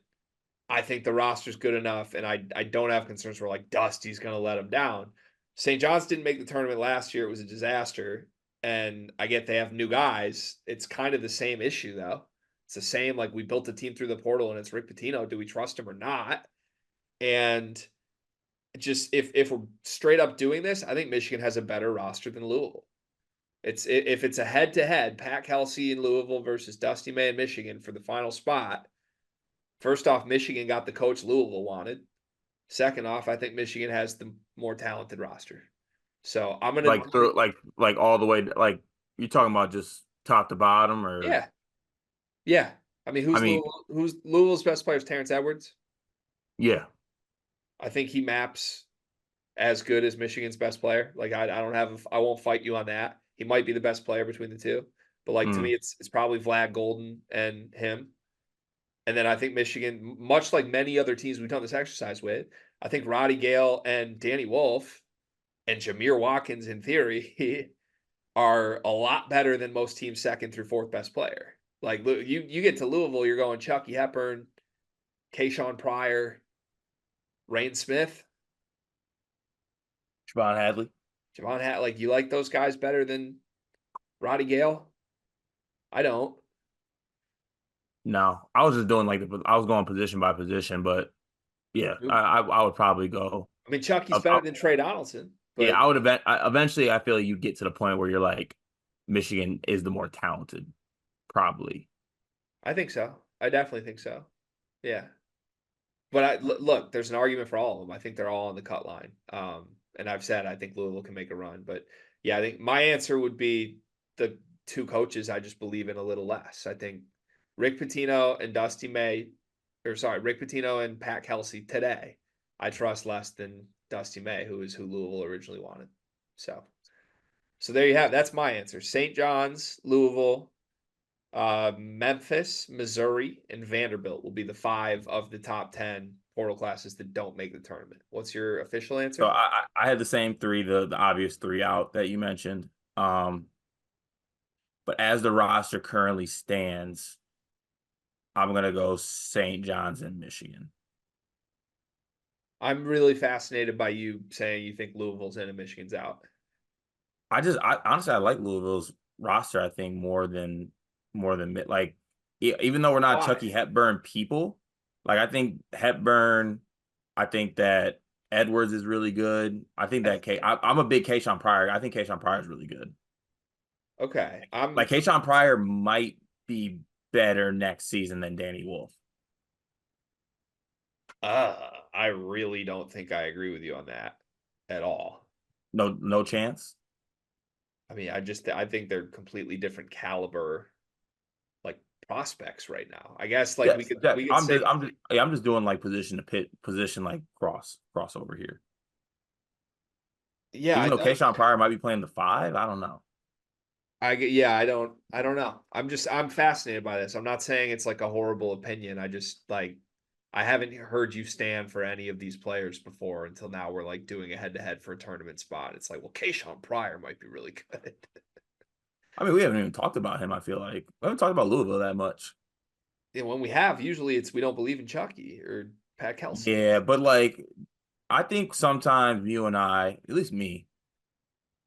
I think the roster's good enough, and I don't have concerns where like Dusty's going to let him down. St. John's didn't make the tournament last year; it was a disaster. And I get they have new guys. It's kind of the same issue though. It's the same like we built a team through the portal, and it's Rick Pitino. Do we trust him or not? And just if we're straight up doing this, I think Michigan has a better roster than Louisville. If it's a head to head, Pat Kelsey in Louisville versus Dusty May in Michigan for the final spot. First off, Michigan got the coach Louisville wanted. Second off, I think Michigan has the more talented roster. So I'm gonna Like through like all the way like you're talking about just top to bottom or yeah, yeah. I mean, I mean, Who's Louisville's best player? Is Terrence Edwards. yeah. I think he maps as good as Michigan's best player. Like I won't fight you on that. He might be the best player between the two, but like to Mm. me, it's probably Vlad Golden and him. And then I think Michigan, much like many other teams we've done this exercise with, I think Roddy Gale and Danny Wolf and Jameer Watkins, in theory, are a lot better than most teams' second through fourth best player. Like you get to Louisville, you're going Chucky Hepburn, Kayshawn Pryor, Rain Smith, Siobhan Hadley. Javon Hat. Like you like those guys better than Roddy Gale? I don't. No, I was just doing I was going position by position, but yeah, I would probably go. I mean, Chucky's I, better than Trey Donaldson, yeah, but eventually. I feel like you get to the point where you're like, Michigan is the more talented, probably. I think so. I definitely think so. Yeah. But look, there's an argument for all of them. I think they're all on the cut line. And I've said I think Louisville can make a run. But yeah, I think my answer would be two coaches I just believe in a little less. I think Rick Pitino and Rick Pitino and Pat Kelsey today, I trust less than Dusty May, who is who Louisville originally wanted. So there you have. That's my answer. St. John's, Louisville, Memphis, Missouri, and Vanderbilt will be the 5 of the top 10 portal classes that don't make the tournament. What's your official So answer? I had the same three, the obvious three out that you mentioned. But as the roster currently stands, I'm gonna go St. John's in Michigan. I'm really fascinated by you saying you think Louisville's in and Michigan's out. I honestly I like Louisville's roster. I think more than like even though we're not Why? Chucky Hepburn people, like I think Hepburn. I think that Edwards is really good. I think that I'm a big Kayshawn Pryor. I think Kayshawn Pryor is really good. Okay. Like Kayshawn Pryor might be better next season than Danny Wolf. I really don't think I agree with you on that at all. No chance. I mean, I think they're completely different caliber like prospects right now. I guess like Yes, yes. we could say I'm just doing like position to pit position like crossover here. yeah, Even though Kayshawn Pryor might be playing the 5, I don't know. I don't know. I'm fascinated by this. I'm not saying it's like a horrible opinion. I just like I haven't heard you stand for any of these players before until now. We're like doing a head to head for a tournament spot. It's like, well, Kayshawn Pryor might be really good. I mean, we haven't even talked about him. I feel like we haven't talked about Louisville that much. And when we have, usually it's we don't believe in Chucky or Pat Kelsey. Yeah, but like I think sometimes you and I, at least me,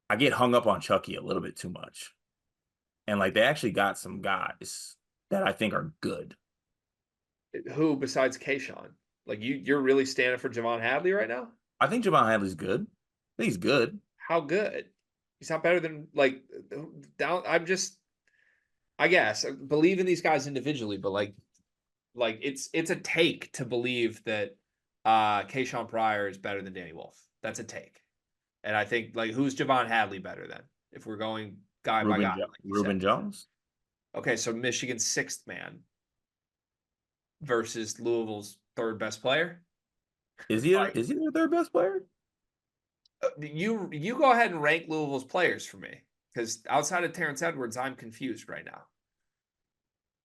I get hung up on Chucky a little bit too much. And like they actually got some guys that I think are good. Who besides Kayshawn? Like you're really standing for Javon Hadley right now? I think Javon Hadley's good. I think he's good. How good? He's not better than like down. I guess believe in these guys individually, but like it's a take to believe that Kayshawn Pryor is better than Danny Wolf. That's a take. And I think like who's Javon Hadley better than? If we're going guy by guy, like you said. Ruben Jones. Okay, so Michigan's sixth man versus Louisville's third best player. Like Is he their third best player? you go ahead and rank Louisville's players for me. Because outside of Terrence Edwards, I'm confused right now.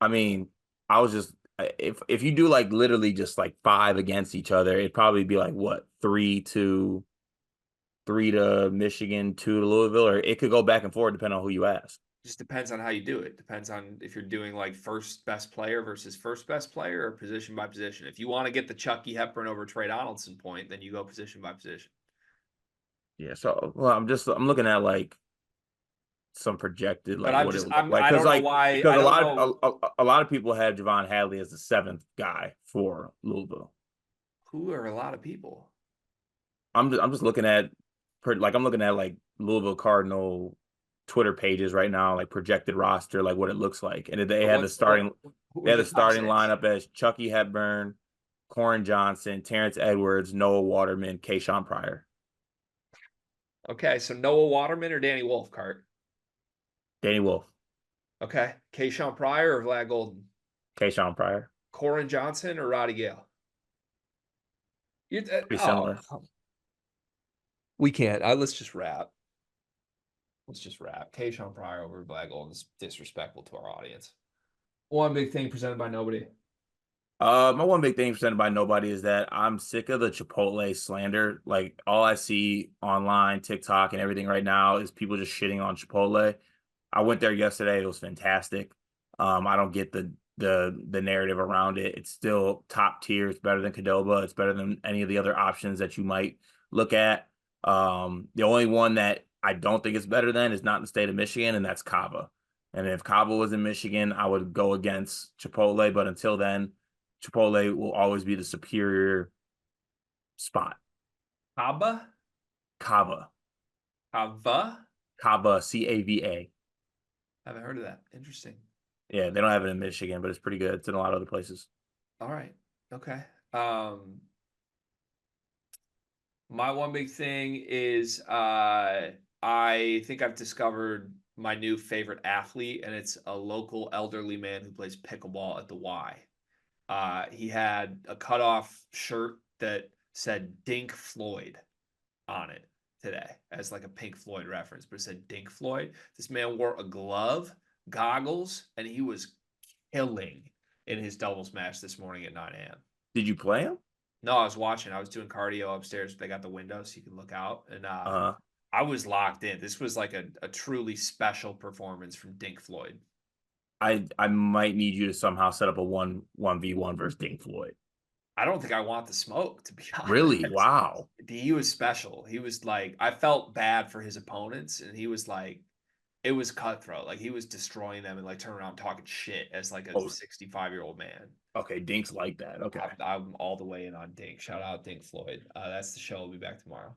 I mean, I was just if you do like literally just like 5 against each other, it'd probably be like what 3 to Michigan, 2 to Louisville, or it could go back and forth depending on who you ask. Just depends on how you do it. Depends on if you're doing like first best player versus first best player or position by position. If you want to get the Chucky Hepburn over Trey Donaldson point, then you go position by position. Yeah, so well, I'm looking at like some projected But like what it would look like I don't know why because I don't know a lot of people have Javon Hadley as the 7th guy for Louisville. who are a lot of people. I'm just looking at I'm looking at like Louisville Cardinal Twitter pages right now, like projected roster, like what it looks like, and So who they are had the the top starting six? lineup as Chucky Hepburn, Corin Johnson, Terrence Edwards, Noah Waterman, Kayshawn Pryor, Okay, so Noah Waterman or Danny Wolfcart. Danny Wolf, Okay, Kayshawn Pryor or Vlad Golden. Kayshawn Pryor. Corin Johnson or Roddy Gale. Pretty similar. We can't. Let's just wrap. Let's just wrap. Kayshawn Pryor over Vlad Golden is disrespectful to our audience. One big thing presented by nobody. My one big thing presented by nobody is that I'm sick of the Chipotle slander. Like all I see online, TikTok, and everything right now is people just shitting on Chipotle. I went there yesterday. It was fantastic. I don't get the narrative around it. It's still top tier. It's better than Qdoba. It's better than any of the other options that you might look at. The only one that I don't think is better than is not in the state of Michigan, and that's Cava. And if Cava was in Michigan, I would go against Chipotle. But until then, Chipotle will always be the superior spot. Haba? Cava. Hava? Cava, Cava. I haven't heard of that. Interesting. Yeah, they don't have it in Michigan, but it's pretty good. It's in a lot of other places. All right. Okay. My one big thing is I think I've discovered my new favorite athlete, and it's a local elderly man who plays pickleball at the Y. He had a cutoff shirt that said Dink Floyd on it today as like a Pink Floyd reference, but it said Dink Floyd. This man wore a glove, goggles, and he was killing in his doubles match this morning at 9 a.m. Did you play him? No, I was watching. I was doing cardio upstairs. They got the window so you can look out. And Uh, I was locked in. This was like a truly special performance from Dink Floyd. I might need you to somehow set up a 1v1 versus Dink Floyd. I don't think I want the smoke, to be Really? honest. Wow. He was special. He was like, I felt bad for his opponents, and he was like, it was cutthroat. Like he was destroying them and like turning around talking shit as like a Oh, 65-year-old man. okay. Dink's like that. Okay. I'm all the way in on Dink. Shout out Dink Floyd. That's the show. We'll be back tomorrow.